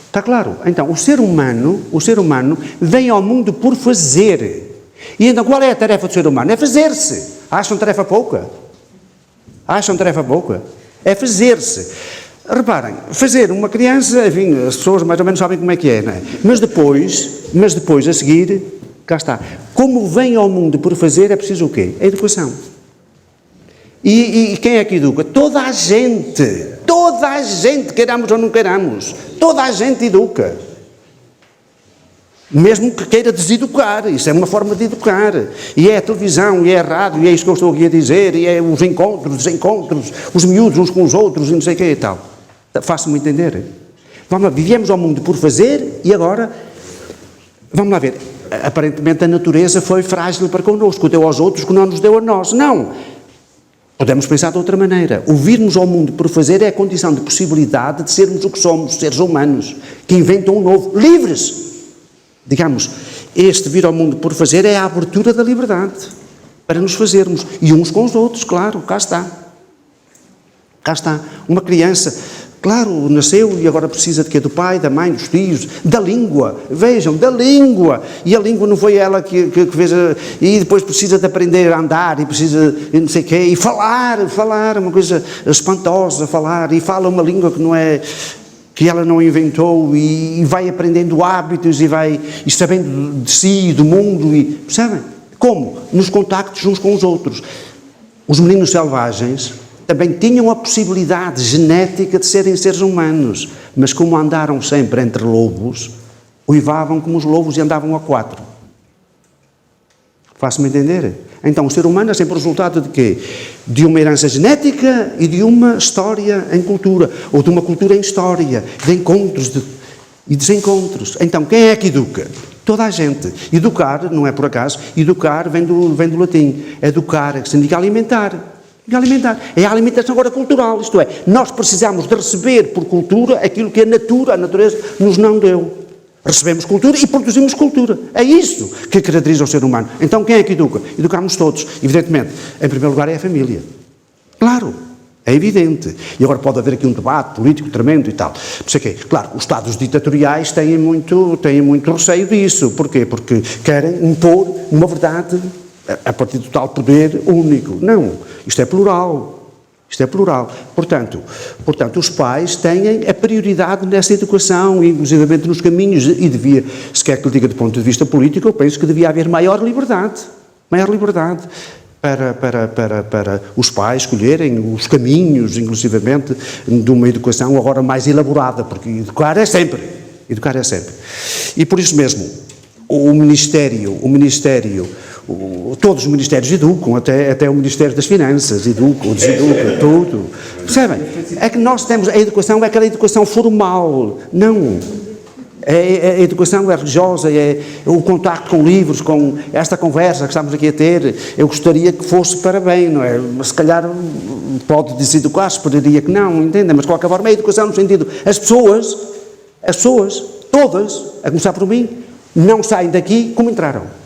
Está claro? Então, o ser humano vem ao mundo por fazer. E então, qual é a tarefa do ser humano? É fazer-se. Acham tarefa pouca? É fazer-se. Reparem, fazer uma criança, enfim, as pessoas mais ou menos sabem como é que é, não é? Mas depois, a seguir, cá está. Como vem ao mundo por fazer, é preciso o quê? A educação. E quem é que educa? Toda a gente, queiramos ou não queiramos, toda a gente educa. Mesmo que queira deseducar, isso é uma forma de educar. E é a televisão, e é a rádio, e é isso que eu estou aqui a dizer, e é os encontros, desencontros, os miúdos uns com os outros, e não sei o que e tal. Faço-me entender. Vamos lá, viemos ao mundo por fazer, e agora, vamos lá ver, aparentemente a natureza foi frágil para connosco, deu aos outros que não nos deu a nós. Não! Podemos pensar de outra maneira. O virmos ao mundo por fazer é a condição de possibilidade de sermos o que somos, seres humanos, que inventam um novo, livres. Digamos, este vir ao mundo por fazer é a abertura da liberdade, para nos fazermos, e uns com os outros, claro, cá está. Cá está. Uma criança, claro, nasceu e agora precisa de quê? Do pai, da mãe, dos tios, da língua. Vejam, da língua. E a língua não foi ela que fez, e depois precisa de aprender a andar, e precisa, de não sei o quê, e falar, uma coisa espantosa, falar, e fala uma língua que não é, que ela não inventou, e vai aprendendo hábitos, e sabendo de si, do mundo, e percebem? Como? Nos contactos uns com os outros. Os meninos selvagens também tinham a possibilidade genética de serem seres humanos, mas como andaram sempre entre lobos, uivavam como os lobos e andavam a quatro. Faço-me entender? Então o ser humano é sempre o resultado de quê? De uma herança genética e de uma história em cultura, ou de uma cultura em história, de encontros e desencontros. Então quem é que educa? Toda a gente. Educar, não é por acaso, educar vem do latim. Educar, que significa alimentar. É a alimentação agora cultural, isto é, nós precisamos de receber por cultura aquilo que a natureza nos não deu. Recebemos cultura e produzimos cultura. É isso que caracteriza o ser humano. Então quem é que educa? Educamos todos. Evidentemente, em primeiro lugar é a família. Claro, é evidente. E agora pode haver aqui um debate político tremendo e tal. Não sei o quê. Claro, os Estados ditatoriais têm muito receio disso. Porquê? Porque querem impor uma verdade a partir do tal poder único. Não, isto é plural. Portanto, os pais têm a prioridade nessa educação, inclusivamente nos caminhos, e devia, se quer que lhe diga do ponto de vista político, eu penso que devia haver maior liberdade. para os pais escolherem os caminhos, inclusivamente, de uma educação agora mais elaborada, porque educar é sempre. E por isso mesmo, todos os ministérios educam, até o Ministério das Finanças educa, tudo. Percebem? É que nós temos, a educação é aquela educação formal, não. A educação é religiosa, é o contacto com livros, com esta conversa que estamos aqui a ter. Eu gostaria que fosse para bem, não é? Mas se calhar pode deseducar, esperaria que não, entendem? Mas de qualquer forma é a educação no sentido, as pessoas, todas, a começar por mim, não saem daqui como entraram.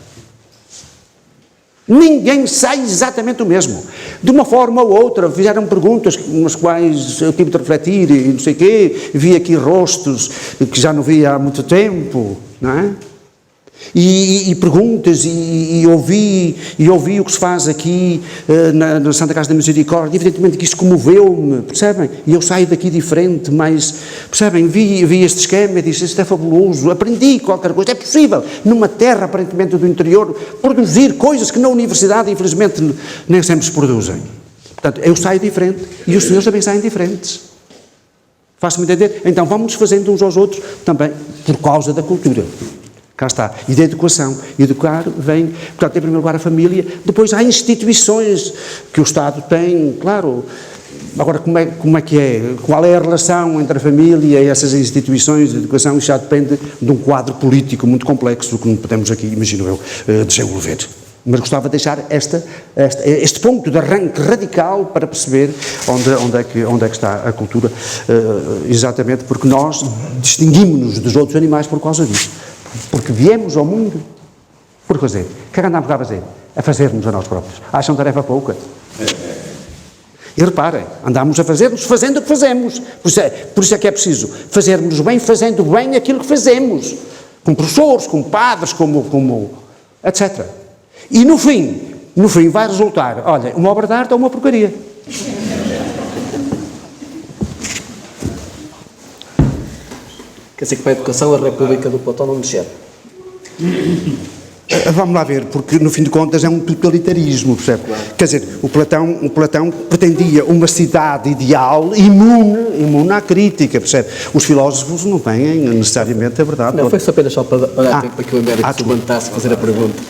Ninguém sai exatamente o mesmo. De uma forma ou outra, fizeram perguntas nas quais eu tive de refletir e não sei o quê, vi aqui rostos que já não via há muito tempo, não é? E perguntas, e ouvi o que se faz aqui na Santa Casa da Misericórdia. Evidentemente que isto comoveu-me, percebem? E eu saio daqui diferente, mas, percebem, vi este esquema e disse, isto é fabuloso, aprendi qualquer coisa, é possível, numa terra aparentemente do interior, produzir coisas que na universidade, infelizmente, nem sempre se produzem. Portanto, eu saio diferente, e os senhores também saem diferentes. Faço-me entender? Então vamos fazendo uns aos outros, também, por causa da cultura. Cá está. E da educação. Educar vem, portanto, em primeiro lugar a família, depois há instituições que o Estado tem, claro. Agora, como é que é? Qual é a relação entre a família e essas instituições de educação? Isso já depende de um quadro político muito complexo que não podemos aqui, imagino eu, desenvolver. Mas gostava de deixar este ponto de arranque radical para perceber onde é que está a cultura, exatamente porque nós distinguimos-nos dos outros animais por causa disso. Porque viemos ao mundo por fazer. O que é que andamos a fazer? A fazer-nos a nós próprios. Acham tarefa pouca? E reparem, andamos a fazer-nos fazendo o que fazemos. Por isso é que é preciso fazermos bem, fazendo bem aquilo que fazemos. Como professores, como padres, como etc. E no fim vai resultar, olha, uma obra de arte ou uma porcaria. Quer dizer que para a educação a República do Platão não desce. Vamos lá ver, porque no fim de contas é um totalitarismo, percebe? Claro. Quer dizer, o Platão pretendia uma cidade ideal imune à crítica, percebe? Os filósofos não têm necessariamente a verdade. Não, foi só apenas só para que o Américo se levantasse a fazer a pergunta.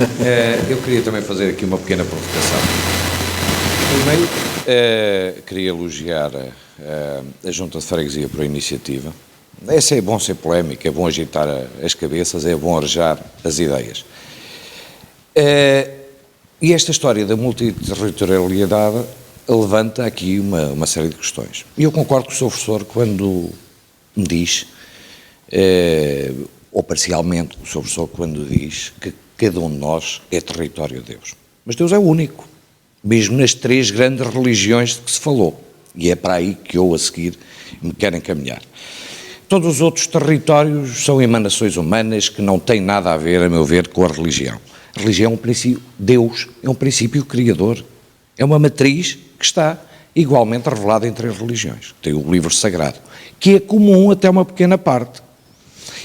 Eu queria também fazer aqui uma pequena provocação. Primeiro, queria elogiar a Junta de Freguesia por a iniciativa. É bom ser polémico, é bom agitar as cabeças, é bom arejar as ideias. E esta história da multiterritorialidade levanta aqui uma série de questões. E eu concordo com o Sr. Professor quando me diz, ou parcialmente com o Sr. Professor quando diz que cada um de nós é território de Deus. Mas Deus é o único, mesmo nas 3 grandes religiões de que se falou. E é para aí que eu, a seguir, me quero encaminhar. Todos os outros territórios são emanações humanas que não têm nada a ver, a meu ver, com a religião. A religião é um princípio, Deus é um princípio criador, é uma matriz que está igualmente revelada entre as religiões. Tem o livro sagrado, que é comum até uma pequena parte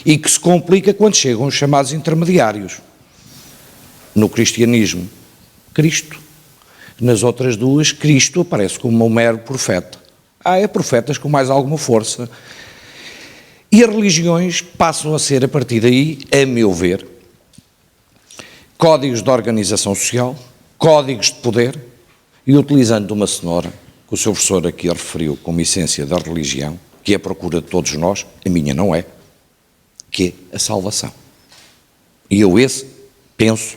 e que se complica quando chegam os chamados intermediários. No cristianismo, Cristo. Nas outras duas, Cristo aparece como um mero profeta. Há profetas com mais alguma força. E as religiões passam a ser, a partir daí, a meu ver, códigos de organização social, códigos de poder, e utilizando uma cenoura, que o Sr. Professor aqui referiu como essência da religião, que é a procura de todos nós, a minha não é, que é a salvação. E eu penso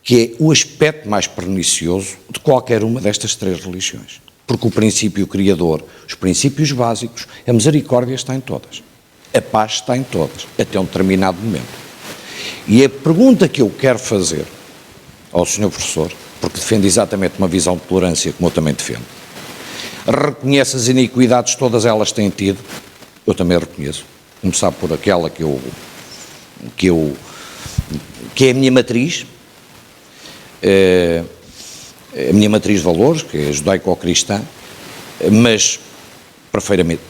que é o aspecto mais pernicioso de qualquer uma destas 3 religiões. Porque o princípio criador, os princípios básicos, a misericórdia está em todas. A paz está em todas, até um determinado momento. E a pergunta que eu quero fazer ao Sr. Professor, porque defende exatamente uma visão de tolerância como eu também defendo, reconhece as iniquidades todas elas têm tido, eu também reconheço, começar por aquela que é a minha matriz, a minha matriz de valores, que é judaico-cristã, mas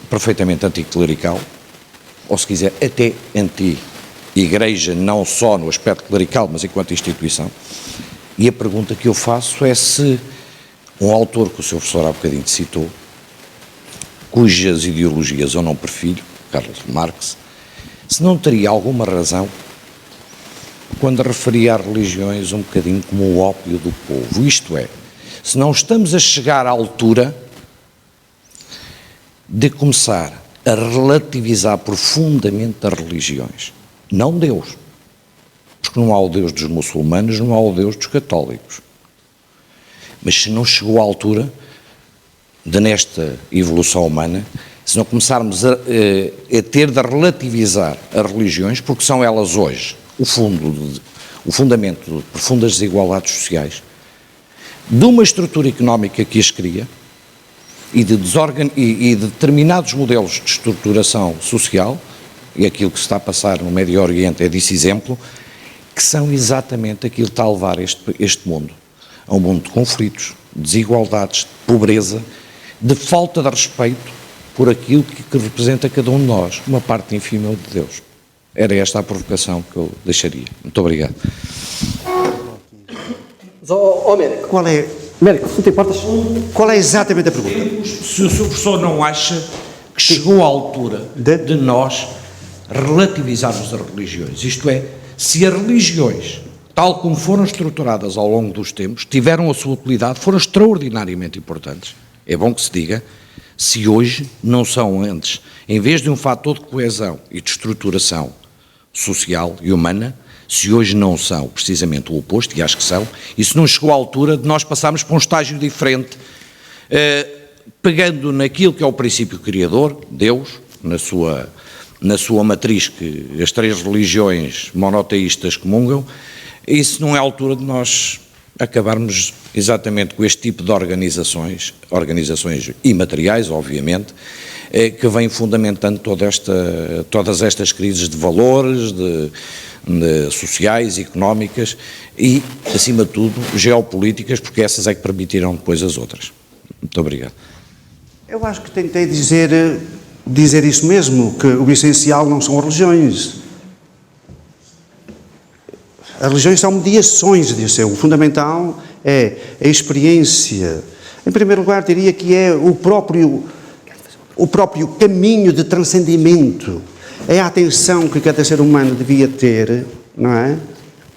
perfeitamente anticlerical, ou se quiser até anti-igreja, não só no aspecto clerical, mas enquanto instituição, E a pergunta que eu faço é se um autor que o Sr. Professor há bocadinho citou, cujas ideologias eu não prefiro, Karl Marx, se não teria alguma razão quando referia às religiões um bocadinho como o ópio do povo. Isto é, se não estamos a chegar à altura de começar a relativizar profundamente as religiões, não Deus, porque não há o Deus dos muçulmanos, não há o Deus dos católicos, mas se não chegou à altura de, nesta evolução humana, se não começarmos a ter de relativizar as religiões, porque são elas hoje o fundamento de profundas desigualdades sociais, de uma estrutura económica que as cria e de determinados modelos de estruturação social, e aquilo que se está a passar no Médio Oriente é desse exemplo, que são exatamente aquilo que está a levar este mundo a um mundo de conflitos, de desigualdades, de pobreza, de falta de respeito por aquilo que representa cada um de nós, uma parte ínfima de Deus. Era esta a provocação que eu deixaria. Muito obrigado. Américo. Qual é, Américo, se não te importas? qual é exatamente a pergunta? Se o Sr. Professor não acha que chegou à altura de nós relativizarmos as religiões, isto é, se as religiões, tal como foram estruturadas ao longo dos tempos, tiveram a sua utilidade, foram extraordinariamente importantes. É bom que se diga, se hoje não são antes, em vez de um fator de coesão e de estruturação social e humana, se hoje não são precisamente o oposto, e acho que são, isso não chegou à altura de nós passarmos para um estágio diferente, pegando naquilo que é o princípio criador, Deus, na sua matriz que as três religiões monoteístas comungam, isso não é a altura de nós acabarmos exatamente com este tipo de organizações imateriais, obviamente, que vêm fundamentando todas estas crises de valores, sociais, económicas e, acima de tudo, geopolíticas, porque essas é que permitiram depois as outras. Muito obrigado. Eu acho que tentei dizer isso mesmo, que o essencial não são as religiões. As religiões são mediações disso. O fundamental é a experiência. Em primeiro lugar, diria que é o próprio caminho de transcendimento. É a atenção que cada ser humano devia ter, não é?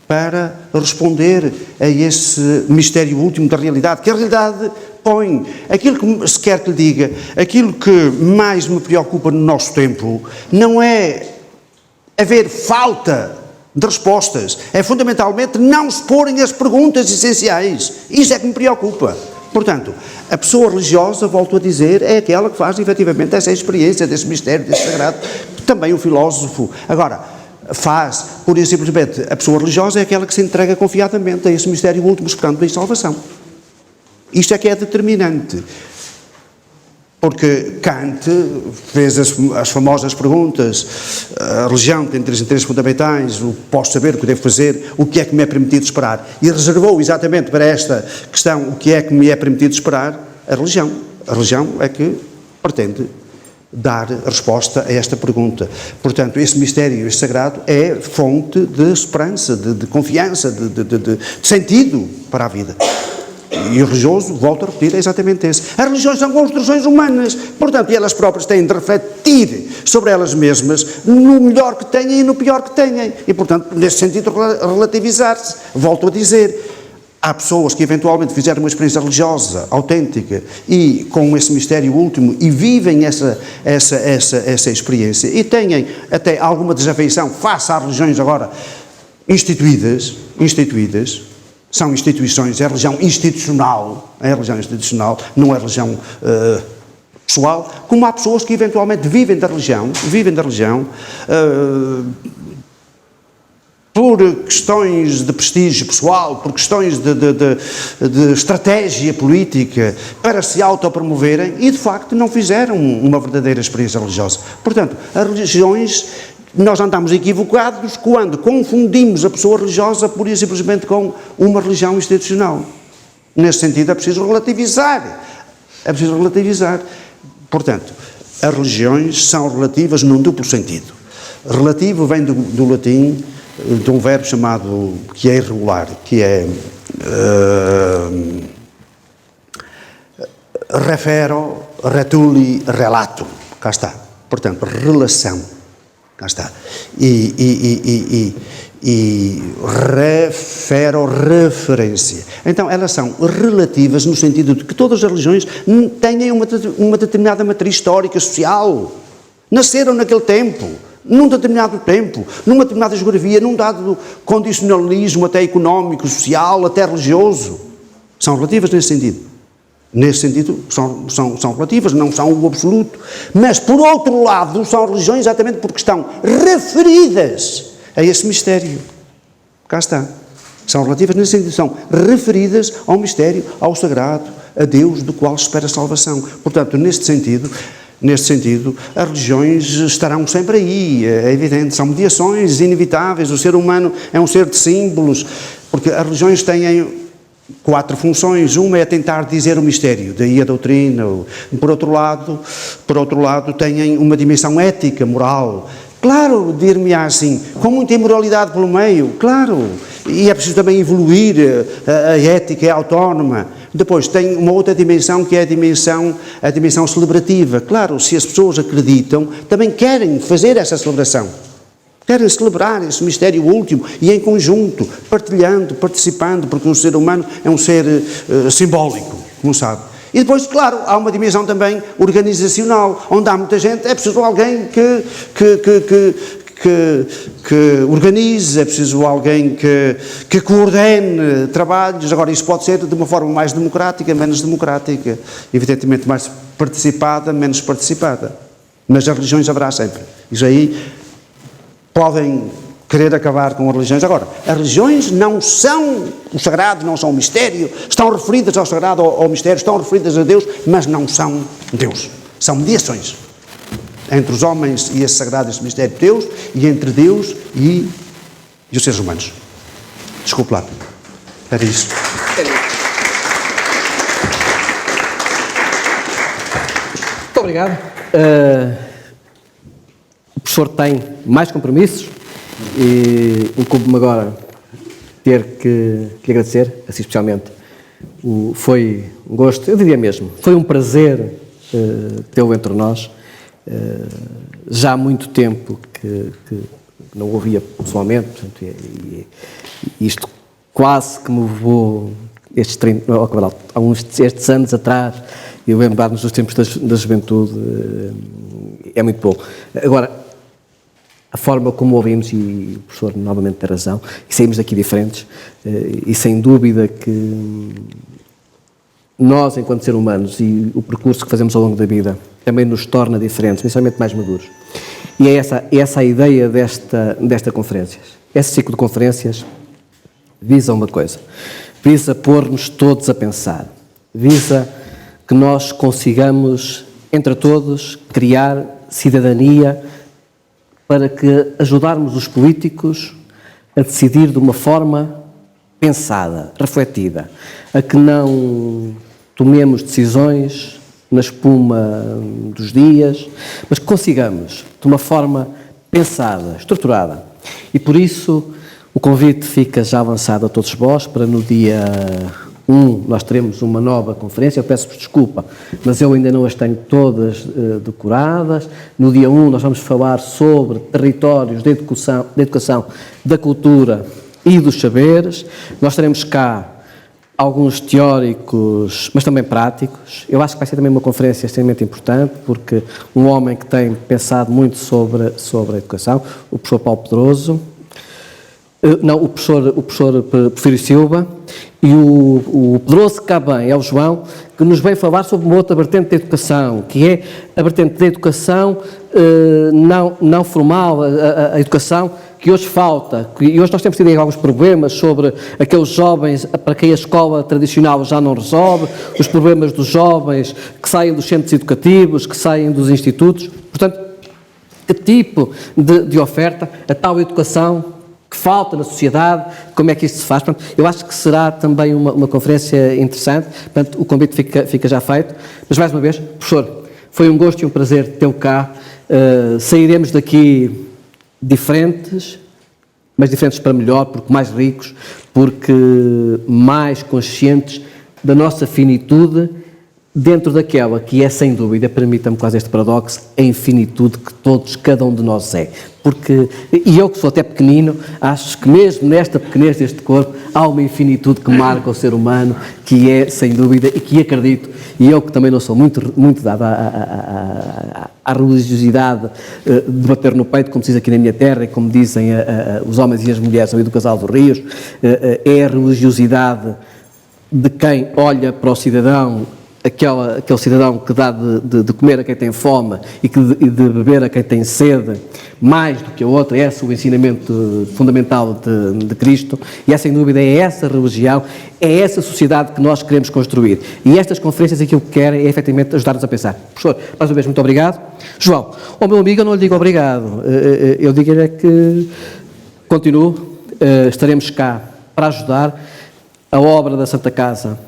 Para responder a esse mistério último da realidade, que a realidade põe. Aquilo que se quer que lhe diga, aquilo que mais me preocupa no nosso tempo, não é haver falta de respostas, é fundamentalmente não se porem as perguntas essenciais. Isso é que me preocupa. Portanto, a pessoa religiosa, volto a dizer, é aquela que faz efetivamente essa experiência desse mistério, desse sagrado. Também o filósofo. Agora, faz, pura e simplesmente, a pessoa religiosa é aquela que se entrega confiadamente a esse mistério último, esperando a salvação. Isto é que é determinante. Porque Kant fez as famosas perguntas, a religião tem três interesses fundamentais, o posso saber, o que devo fazer, o que é que me é permitido esperar, e reservou exatamente para esta questão, o que é que me é permitido esperar, a religião. A religião é que pretende dar resposta a esta pergunta. Portanto, esse mistério, esse sagrado, é fonte de esperança, de confiança, de sentido para a vida. E o religioso, volto a repetir, é exatamente esse. As religiões são construções humanas, portanto, elas próprias têm de refletir sobre elas mesmas no melhor que têm e no pior que têm. E, portanto, nesse sentido, relativizar-se. Volto a dizer, há pessoas que eventualmente fizeram uma experiência religiosa, autêntica, e com esse mistério último, e vivem essa experiência, e têm até alguma desafeição face às religiões agora instituídas, são instituições, é a religião institucional, não é a religião pessoal, como há pessoas que eventualmente vivem da religião, por questões de prestígio pessoal, por questões de estratégia política, para se autopromoverem e, de facto, não fizeram uma verdadeira experiência religiosa. Portanto, as religiões, nós andamos equivocados quando confundimos a pessoa religiosa pura e simplesmente com uma religião institucional. Nesse sentido, é preciso relativizar. Portanto, as religiões são relativas num duplo sentido. Relativo vem do latim, de um verbo chamado, que é irregular, que é refero, retuli, relato. Cá está. Portanto, relação. Cá está. E refero, referência. Então, elas são relativas no sentido de que todas as religiões têm uma determinada matriz histórica, social. Nasceram naquele tempo, num determinado tempo, numa determinada geografia, num dado condicionalismo até económico, social, até religioso. São relativas nesse sentido. Nesse sentido, são relativas, não são o absoluto. Mas, por outro lado, são religiões exatamente porque estão referidas a esse mistério. Cá está. São relativas nesse sentido, são referidas ao mistério, ao sagrado, a Deus, do qual se espera a salvação. Portanto, neste sentido, as religiões estarão sempre aí, é evidente, são mediações inevitáveis, o ser humano é um ser de símbolos, porque as religiões têm 4 funções. Uma é tentar dizer o mistério, daí a doutrina. Por outro lado, têm uma dimensão ética, moral. Claro, dir-me-á assim, com muita imoralidade pelo meio, claro, e é preciso também evoluir, a ética é autónoma. Depois tem uma outra dimensão que é a dimensão celebrativa. Claro, se as pessoas acreditam, também querem fazer essa celebração. Querem celebrar esse mistério último e em conjunto, partilhando, participando, porque o ser humano é um ser simbólico, como sabe. E depois, claro, há uma dimensão também organizacional, onde há muita gente, é preciso alguém que organize, é preciso alguém que coordene trabalhos. Agora, isso pode ser de uma forma mais democrática, menos democrática, evidentemente mais participada, menos participada. Mas as religiões haverá sempre. Isso aí podem querer acabar com as religiões. Agora, as religiões não são o sagrado, não são o mistério, estão referidas ao sagrado, ao mistério, estão referidas a Deus, mas não são Deus. São mediações entre os homens e esse sagrado, esse mistério de Deus, e entre Deus e os seres humanos. Desculpe lá. Era isso. Muito obrigado. O professor tem mais compromissos e incumbe-me agora ter que agradecer, assim especialmente. Foi um gosto, eu diria mesmo, foi um prazer tê-lo entre nós. Já há muito tempo que não o ouvia pessoalmente, portanto, e isto quase que me levou estes anos atrás, e lembrar-nos dos tempos da juventude, é muito bom. Agora, a forma como ouvimos, e o professor novamente tem razão, e saímos daqui diferentes, e sem dúvida que nós, enquanto seres humanos, e o percurso que fazemos ao longo da vida, também nos torna diferentes, principalmente mais maduros. E é essa a ideia desta conferência. Esse ciclo de conferências visa uma coisa, visa pôr-nos todos a pensar, visa que nós consigamos, entre todos, criar cidadania para que ajudarmos os políticos a decidir de uma forma pensada, refletida, a que não tomemos decisões na espuma dos dias, mas que consigamos, de uma forma pensada, estruturada. E por isso o convite fica já lançado a todos vós para no dia 1 nós teremos uma nova conferência. Eu peço-vos desculpa, mas eu ainda não as tenho todas decoradas. No dia 1 nós vamos falar sobre territórios da educação, da cultura e dos saberes. Nós teremos cá alguns teóricos, mas também práticos. Eu acho que vai ser também uma conferência extremamente importante, porque um homem que tem pensado muito sobre a educação, o professor Paulo Pedroso, o professor Porfírio Silva, e o Pedroso que cá bem é o João, que nos vem falar sobre uma outra vertente da educação, que é a vertente da educação não formal, a educação que hoje falta. E hoje nós temos tido alguns problemas sobre aqueles jovens para quem a escola tradicional já não resolve, os problemas dos jovens que saem dos centros educativos, que saem dos institutos. Portanto, que tipo de oferta, a tal educação que falta na sociedade, como é que isto se faz? Portanto, eu acho que será também uma conferência interessante. Portanto, o convite fica já feito. Mas, mais uma vez, professor, foi um gosto e um prazer tê-lo cá. Sairemos daqui diferentes, mas diferentes para melhor, porque mais ricos, porque mais conscientes da nossa finitude dentro daquela que é, sem dúvida, permita-me quase este paradoxo, a infinitude que todos, cada um de nós é. Porque, e eu que sou até pequenino, acho que mesmo nesta pequenez deste corpo, há uma infinitude que marca o ser humano, que é, sem dúvida, e que acredito, e eu que também não sou muito dado à religiosidade de bater no peito, como se diz aqui na minha terra, e como dizem os homens e as mulheres ali do Casal dos Rios, é a religiosidade de quem olha para o cidadão, aquele cidadão que dá de comer a quem tem fome e de beber a quem tem sede, mais do que a outra, esse é o ensinamento fundamental de Cristo, e é sem dúvida é essa religião, é essa sociedade que nós queremos construir. E estas conferências aquilo que querem é efetivamente ajudar-nos a pensar. Professor, mais uma vez, muito obrigado. João, ao meu amigo eu não lhe digo obrigado, eu digo-lhe é que continuo, estaremos cá para ajudar. A obra da Santa Casa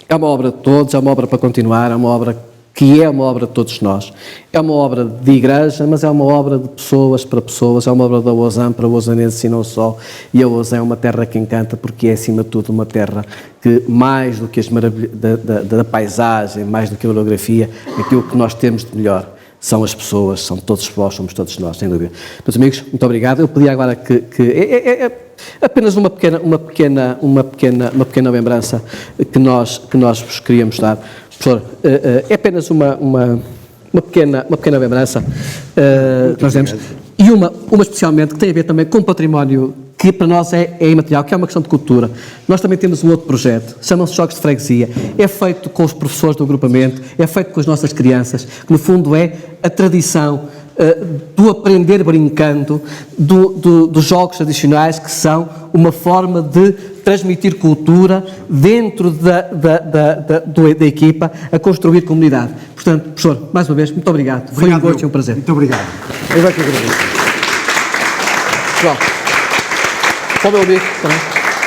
é uma obra de todos, é uma obra para continuar, é uma obra que é uma obra de todos nós. É uma obra de igreja, mas é uma obra de pessoas para pessoas, é uma obra da Lausanne para lausanenses e não só. E a Lausanne é uma terra que encanta porque é, acima de tudo, uma terra que, mais do que as maravilhas da paisagem, mais do que a orografia, aquilo que nós temos de melhor são as pessoas, são todos vós, somos todos nós, sem dúvida. Meus amigos, muito obrigado. Eu pedi agora que apenas uma pequena lembrança que nós vos queríamos dar. Professor, é apenas uma pequena lembrança que nós temos, e uma especialmente que tem a ver também com o património que para nós é imaterial, que é uma questão de cultura. Nós também temos um outro projeto, chama-se Jogos de Freguesia, é feito com os professores do agrupamento, é feito com as nossas crianças, que no fundo é a tradição do aprender brincando, dos jogos tradicionais, que são uma forma de transmitir cultura dentro da equipa, a construir comunidade. Portanto, professor, mais uma vez, muito obrigado. Foi um gosto e um prazer. Muito obrigado. Eu é que agradeço. João, só meu amigo também.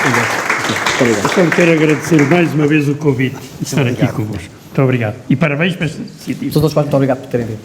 Muito obrigado. Então, quero agradecer mais uma vez o convite e estar aqui convosco. Muito obrigado. E parabéns para esta iniciativa. Todos os quatro, muito obrigado por terem vindo.